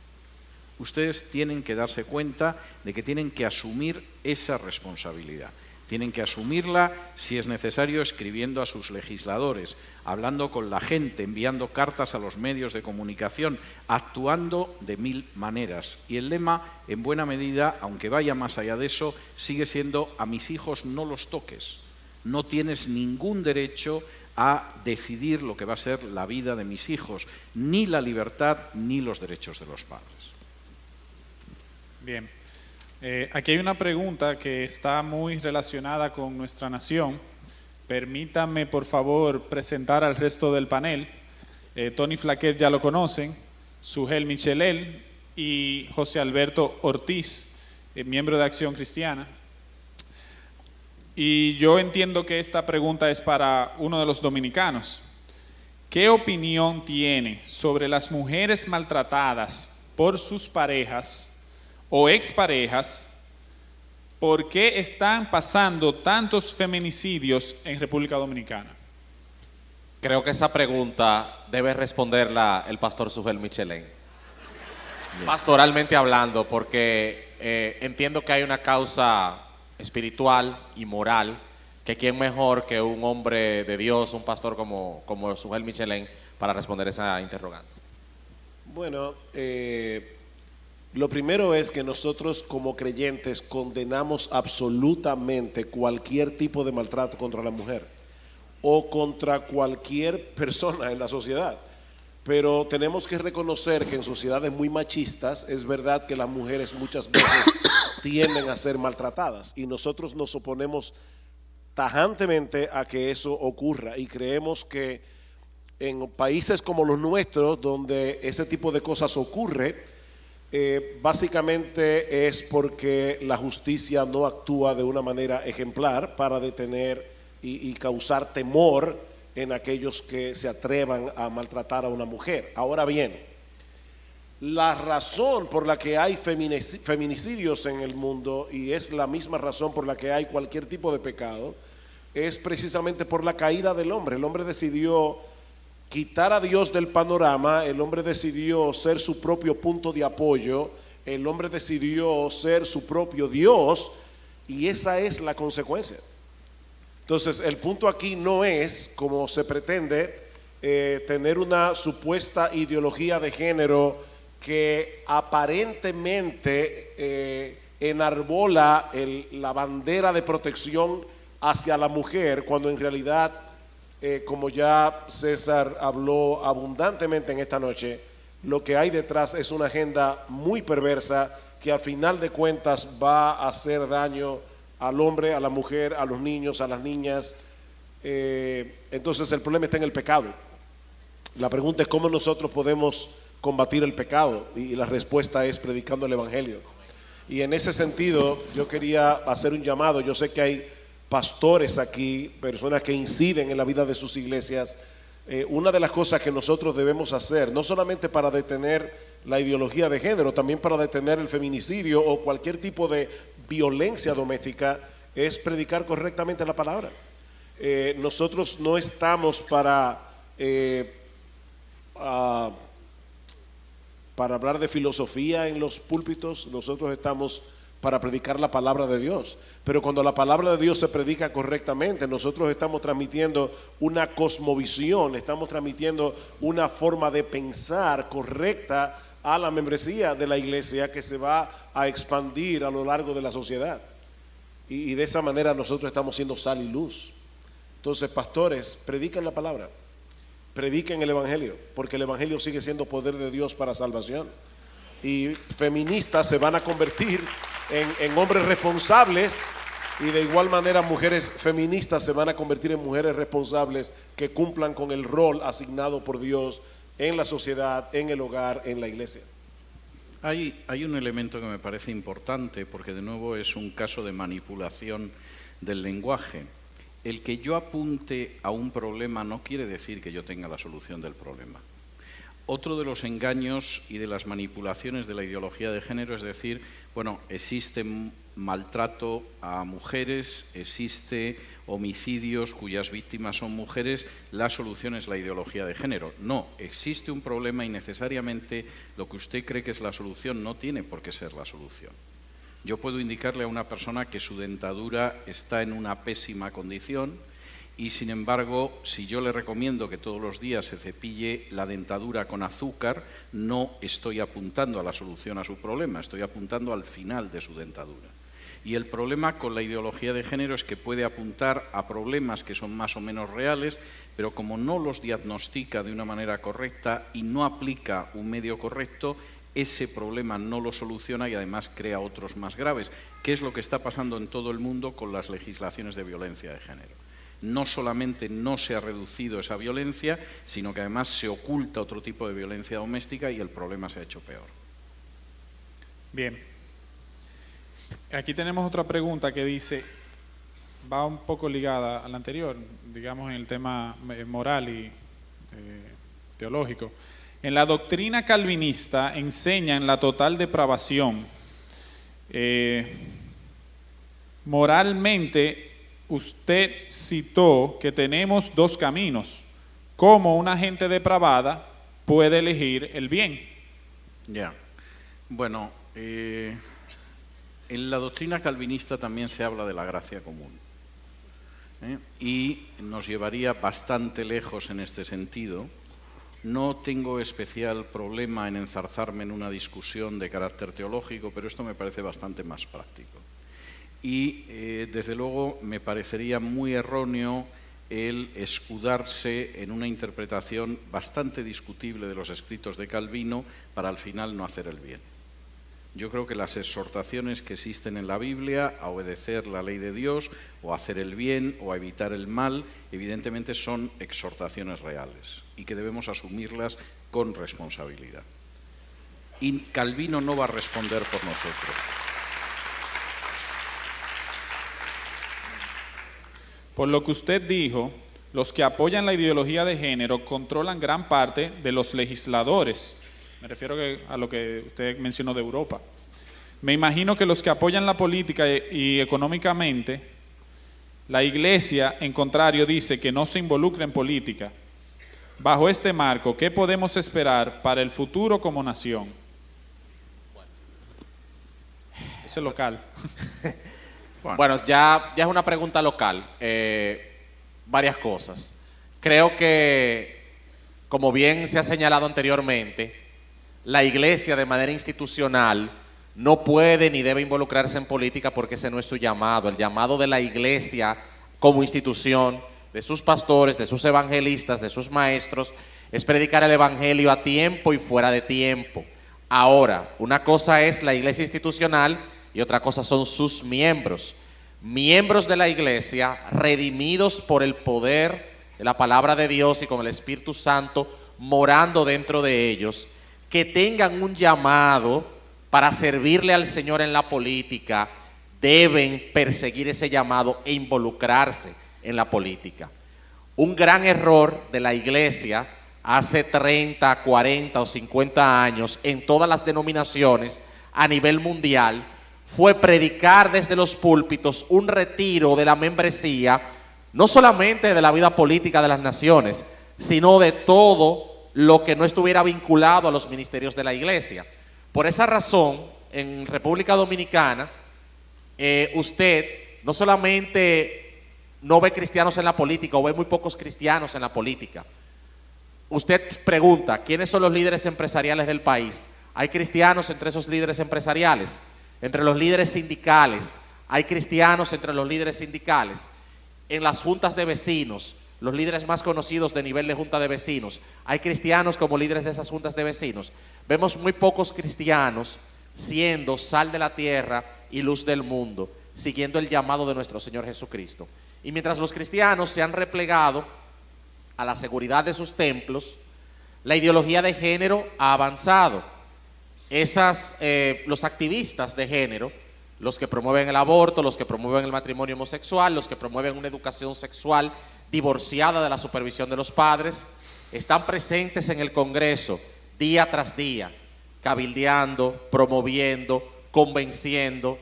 Ustedes tienen que darse cuenta de que tienen que asumir esa responsabilidad. Tienen que asumirla, si es necesario, escribiendo a sus legisladores, hablando con la gente, enviando cartas a los medios de comunicación, actuando de 1000 maneras. Y el lema, en buena medida, aunque vaya más allá de eso, sigue siendo: a mis hijos no los toques. No tienes ningún derecho a decidir lo que va a ser la vida de mis hijos, ni la libertad ni los derechos de los padres. Bien. Aquí hay una pregunta que está muy relacionada con nuestra nación. Permítanme, por favor, presentar al resto del panel. Tony Flaquer ya lo conocen, Sugel Michelel y José Alberto Ortiz, miembro de Acción Cristiana. Y yo entiendo que esta pregunta es para uno de los dominicanos. ¿Qué opinión tiene sobre las mujeres maltratadas por sus parejas o exparejas? ¿Por qué están pasando tantos feminicidios en República Dominicana? Creo que esa pregunta debe responderla el pastor Sujel Michelén. Pastoralmente hablando, porque entiendo que hay una causa espiritual y moral, que quién mejor que un hombre de Dios, un pastor como Sujel Michelén, para responder esa interrogante. Bueno, lo primero es que nosotros como creyentes condenamos absolutamente cualquier tipo de maltrato contra la mujer o contra cualquier persona en la sociedad. Pero tenemos que reconocer que en sociedades muy machistas es verdad que las mujeres muchas veces tienden a ser maltratadas y nosotros nos oponemos tajantemente a que eso ocurra y creemos que en países como los nuestros, donde ese tipo de cosas ocurre, básicamente es porque la justicia no actúa de una manera ejemplar para detener y causar temor en aquellos que se atrevan a maltratar a una mujer. Ahora bien, la razón por la que hay feminicidios en el mundo, y es la misma razón por la que hay cualquier tipo de pecado, es precisamente por la caída del hombre. El hombre decidió quitar a Dios del panorama, el hombre decidió ser su propio punto de apoyo, el hombre decidió ser su propio Dios, y esa es la consecuencia. Entonces, el punto aquí no es, como se pretende, tener una supuesta ideología de género que aparentemente enarbola la bandera de protección hacia la mujer, cuando en realidad, como ya César habló abundantemente en esta noche, lo que hay detrás es una agenda muy perversa que al final de cuentas va a hacer daño al hombre, a la mujer, a los niños, a las niñas. Entonces el problema está en el pecado. La pregunta es cómo nosotros podemos combatir el pecado, y la respuesta es predicando el Evangelio. Y en ese sentido yo quería hacer un llamado. Yo sé que hay pastores aquí, personas que inciden en la vida de sus iglesias. Una de las cosas que nosotros debemos hacer, no solamente para detener la ideología de género, también para detener el feminicidio o cualquier tipo de violencia doméstica, es predicar correctamente la palabra. Nosotros no estamos para hablar de filosofía en los púlpitos, nosotros estamos para predicar la palabra de Dios. Pero cuando la palabra de Dios se predica correctamente, nosotros estamos transmitiendo una cosmovisión, estamos transmitiendo una forma de pensar correcta a la membresía de la iglesia, que se va a expandir a lo largo de la sociedad. Y de esa manera nosotros estamos siendo sal y luz. Entonces, pastores, prediquen la palabra, prediquen el Evangelio, porque el Evangelio sigue siendo poder de Dios para salvación. Y feministas se van a convertir en hombres responsables, y de igual manera mujeres feministas se van a convertir en mujeres responsables que cumplan con el rol asignado por Dios en la sociedad, en el hogar, en la iglesia. Hay un elemento que me parece importante, porque de nuevo es un caso de manipulación del lenguaje. El que yo apunte a un problema no quiere decir que yo tenga la solución del problema. Otro de los engaños y de las manipulaciones de la ideología de género es decir, bueno, existe maltrato a mujeres, existe homicidios cuyas víctimas son mujeres, la solución es la ideología de género. No, existe un problema y necesariamente lo que usted cree que es la solución no tiene por qué ser la solución. Yo puedo indicarle a una persona que su dentadura está en una pésima condición, y sin embargo, si yo le recomiendo que todos los días se cepille la dentadura con azúcar, no estoy apuntando a la solución a su problema, estoy apuntando al final de su dentadura. Y el problema con la ideología de género es que puede apuntar a problemas que son más o menos reales, pero como no los diagnostica de una manera correcta y no aplica un medio correcto, ese problema no lo soluciona y además crea otros más graves, que es lo que está pasando en todo el mundo con las legislaciones de violencia de género. No solamente no se ha reducido esa violencia, sino que además se oculta otro tipo de violencia doméstica y el problema se ha hecho peor. Bien. Aquí tenemos otra pregunta que dice, va un poco ligada a la anterior, digamos en el tema moral y teológico. En la doctrina calvinista enseñan la total depravación. Moralmente, usted citó que tenemos dos caminos. ¿Cómo una gente depravada puede elegir el bien? Ya. Bueno, en la doctrina calvinista también se habla de la gracia común. Y nos llevaría bastante lejos en este sentido. No tengo especial problema en enzarzarme en una discusión de carácter teológico, pero esto me parece bastante más práctico. Y desde luego me parecería muy erróneo el escudarse en una interpretación bastante discutible de los escritos de Calvino para al final no hacer el bien. Yo creo que las exhortaciones que existen en la Biblia a obedecer la ley de Dios o a hacer el bien o a evitar el mal, evidentemente son exhortaciones reales y que debemos asumirlas con responsabilidad. Y Calvino no va a responder por nosotros. Por lo que usted dijo, los que apoyan la ideología de género controlan gran parte de los legisladores. Me refiero a lo que usted mencionó de Europa. Me imagino que los que apoyan la política y económicamente, la Iglesia, en contrario, dice que no se involucra en política. Bajo este marco, ¿qué podemos esperar para el futuro como nación? Ese es local. Bueno, ya es una pregunta local. Varias cosas. Creo que, como bien se ha señalado anteriormente, la Iglesia de manera institucional no puede ni debe involucrarse en política porque ese no es su llamado. El llamado de la Iglesia como institución, de sus pastores, de sus evangelistas, de sus maestros, es predicar el Evangelio a tiempo y fuera de tiempo. Ahora, una cosa es la Iglesia institucional y otra cosa son sus miembros. Miembros de la Iglesia, redimidos por el poder de la palabra de Dios y con el Espíritu Santo morando dentro de ellos, que tengan un llamado para servirle al Señor en la política, deben perseguir ese llamado e involucrarse en la política. Un gran error de la Iglesia hace 30, 40 o 50 años en todas las denominaciones a nivel mundial fue predicar desde los púlpitos un retiro de la membresía, no solamente de la vida política de las naciones, sino de todo lo que no estuviera vinculado a los ministerios de la Iglesia. Por esa razón, en República Dominicana, usted no solamente no ve cristianos en la política, o ve muy pocos cristianos en la política. Usted pregunta, ¿quiénes son los líderes empresariales del país? ¿Hay cristianos entre esos líderes empresariales? Entre los líderes sindicales, ¿hay cristianos entre los líderes sindicales? En las juntas de vecinos, los líderes más conocidos de nivel de junta de vecinos, ¿hay cristianos como líderes de esas juntas de vecinos? Vemos muy pocos cristianos siendo sal de la tierra y luz del mundo, siguiendo el llamado de nuestro Señor Jesucristo. Y mientras los cristianos se han replegado a la seguridad de sus templos, la ideología de género ha avanzado. Los activistas de género, los que promueven el aborto, los que promueven el matrimonio homosexual, los que promueven una educación sexual divorciada de la supervisión de los padres, están presentes en el Congreso día tras día, cabildeando, promoviendo, convenciendo.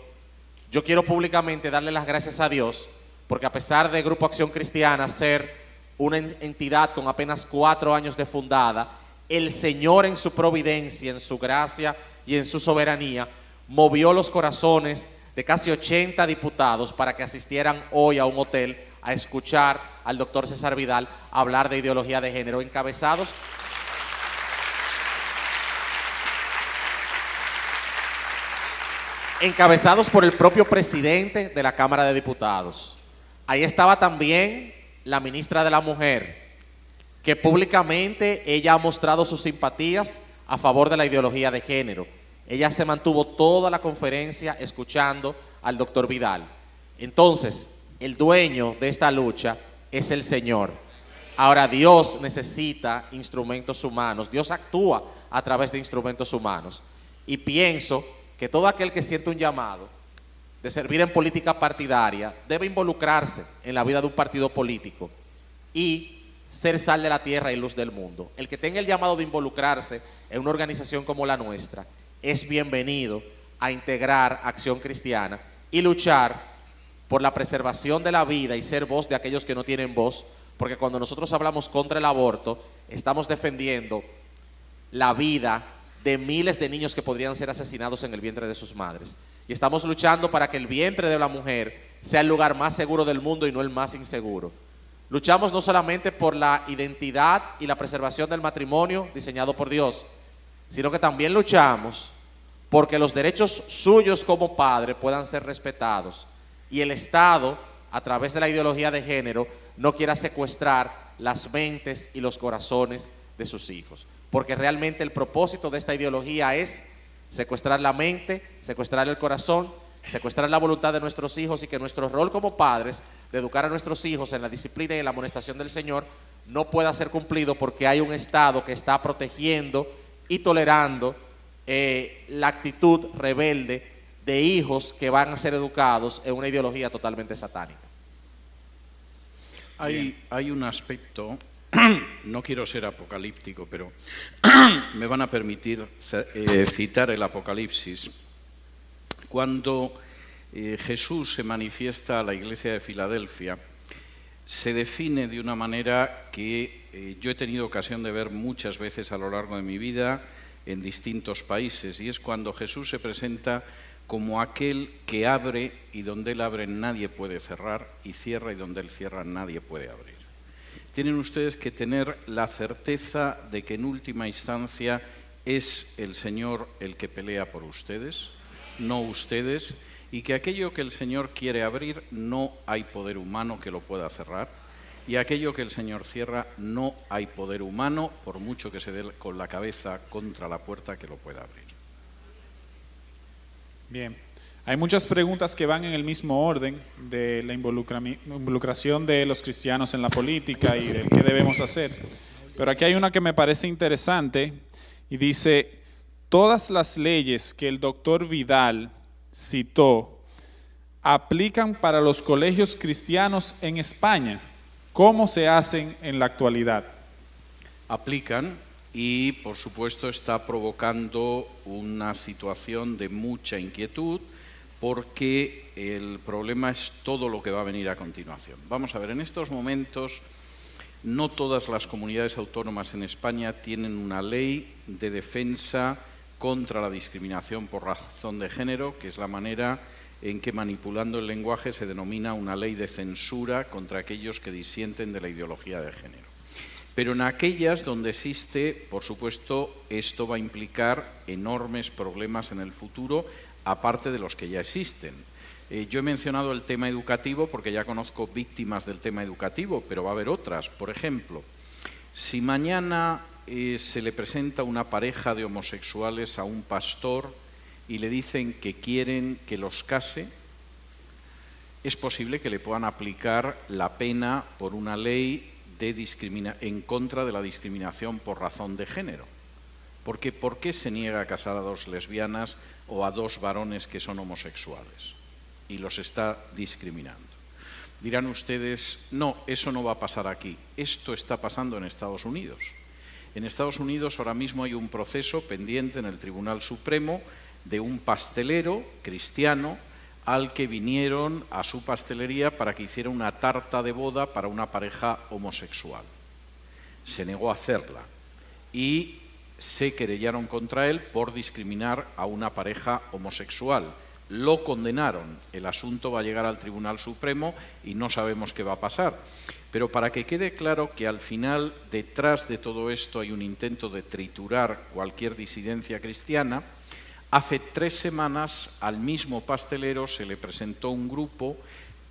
Yo quiero públicamente darle las gracias a Dios, porque a pesar de Grupo Acción Cristiana ser una entidad con apenas 4 años de fundada, el Señor en su providencia, en su gracia y en su soberanía, movió los corazones de casi 80 diputados para que asistieran hoy a un hotel a escuchar al doctor César Vidal hablar de ideología de género, encabezados por el propio presidente de la Cámara de Diputados. Ahí estaba también la ministra de la Mujer, que públicamente ella ha mostrado sus simpatías a favor de la ideología de género. Ella se mantuvo toda la conferencia escuchando al doctor Vidal. Entonces, el dueño de esta lucha es el Señor. Ahora, Dios necesita instrumentos humanos. Dios actúa a través de instrumentos humanos. Y pienso que todo aquel que siente un llamado de servir en política partidaria, debe involucrarse en la vida de un partido político y ser sal de la tierra y luz del mundo. El que tenga el llamado de involucrarse en una organización como la nuestra es bienvenido a integrar Acción Cristiana y luchar por la preservación de la vida y ser voz de aquellos que no tienen voz, porque cuando nosotros hablamos contra el aborto, estamos defendiendo la vida de miles de niños que podrían ser asesinados en el vientre de sus madres. Y estamos luchando para que el vientre de la mujer sea el lugar más seguro del mundo y no el más inseguro. Luchamos no solamente por la identidad y la preservación del matrimonio diseñado por Dios, sino que también luchamos porque los derechos suyos como padre puedan ser respetados y el Estado, a través de la ideología de género, no quiera secuestrar las mentes y los corazones de sus hijos. Porque realmente el propósito de esta ideología es secuestrar la mente, secuestrar el corazón, secuestrar la voluntad de nuestros hijos y que nuestro rol como padres de educar a nuestros hijos en la disciplina y en la amonestación del Señor no pueda ser cumplido porque hay un Estado que está protegiendo y tolerando la actitud rebelde de hijos que van a ser educados en una ideología totalmente satánica. Hay un aspecto, no quiero ser apocalíptico, pero me van a permitir citar el Apocalipsis. Cuando Jesús se manifiesta a la iglesia de Filadelfia, se define de una manera que yo he tenido ocasión de ver muchas veces a lo largo de mi vida en distintos países, y es cuando Jesús se presenta como aquel que abre y donde Él abre nadie puede cerrar, y cierra y donde Él cierra nadie puede abrir. Tienen ustedes que tener la certeza de que en última instancia es el Señor el que pelea por ustedes, no ustedes, y que aquello que el Señor quiere abrir no hay poder humano que lo pueda cerrar, y aquello que el Señor cierra no hay poder humano, por mucho que se dé con la cabeza contra la puerta, que lo pueda abrir. Bien, hay muchas preguntas que van en el mismo orden de la involucración de los cristianos en la política y de qué debemos hacer. Pero aquí hay una que me parece interesante y dice, todas las leyes que el doctor Vidal citó aplican para los colegios cristianos en España. ¿Cómo se hacen en la actualidad? Aplican y, por supuesto, está provocando una situación de mucha inquietud porque el problema es todo lo que va a venir a continuación. Vamos a ver, en estos momentos no todas las comunidades autónomas en España tienen una ley de defensa contra la discriminación por razón de género, que es la manera en que, manipulando el lenguaje, se denomina una ley de censura contra aquellos que disienten de la ideología de género. Pero en aquellas donde existe, por supuesto, esto va a implicar enormes problemas en el futuro, aparte de los que ya existen. Yo he mencionado el tema educativo porque ya conozco víctimas del tema educativo, pero va a haber otras. Por ejemplo, si mañana se le presenta una pareja de homosexuales a un pastor y le dicen que quieren que los case, es posible que le puedan aplicar la pena por una ley en contra de la discriminación por razón de género. Porque ¿por qué se niega a casar a dos lesbianas o a dos varones que son homosexuales? Y los está discriminando. Dirán ustedes, no, eso no va a pasar aquí. Esto está pasando en Estados Unidos. En Estados Unidos ahora mismo hay un proceso pendiente en el Tribunal Supremo de un pastelero cristiano al que vinieron a su pastelería para que hiciera una tarta de boda para una pareja homosexual. Se negó a hacerla y se querellaron contra él por discriminar a una pareja homosexual. Lo condenaron, el asunto va a llegar al Tribunal Supremo y no sabemos qué va a pasar. Pero para que quede claro que al final, detrás de todo esto, hay un intento de triturar cualquier disidencia cristiana, hace 3 semanas al mismo pastelero se le presentó un grupo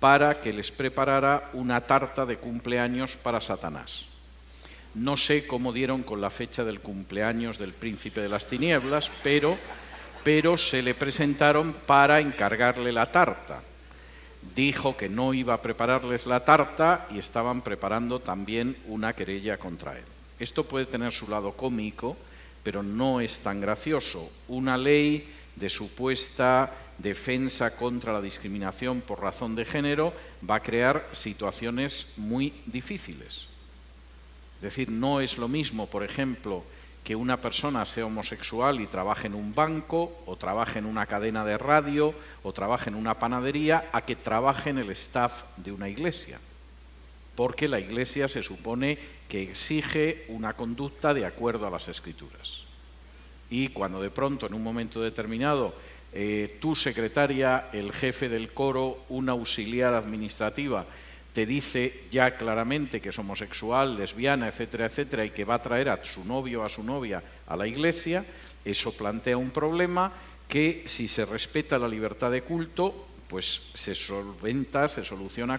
para que les preparara una tarta de cumpleaños para Satanás. No sé cómo dieron con la fecha del cumpleaños del príncipe de las tinieblas, pero se le presentaron para encargarle la tarta. Dijo que no iba a prepararles la tarta y estaban preparando también una querella contra él. Esto puede tener su lado cómico, pero no es tan gracioso. Una ley de supuesta defensa contra la discriminación por razón de género, va a crear situaciones muy difíciles. Es decir, no es lo mismo, por ejemplo, que una persona sea homosexual y trabaje en un banco, o trabaje en una cadena de radio, o trabaje en una panadería, a que trabaje en el staff de una iglesia. Porque la iglesia se supone que exige una conducta de acuerdo a las Escrituras. Y cuando de pronto, en un momento determinado, tu secretaria, el jefe del coro, una auxiliar administrativa, te dice ya claramente que es homosexual, lesbiana, etcétera, etcétera, y que va a traer a su novio o a su novia a la iglesia, eso plantea un problema que, si se respeta la libertad de culto, pues se solventa, se soluciona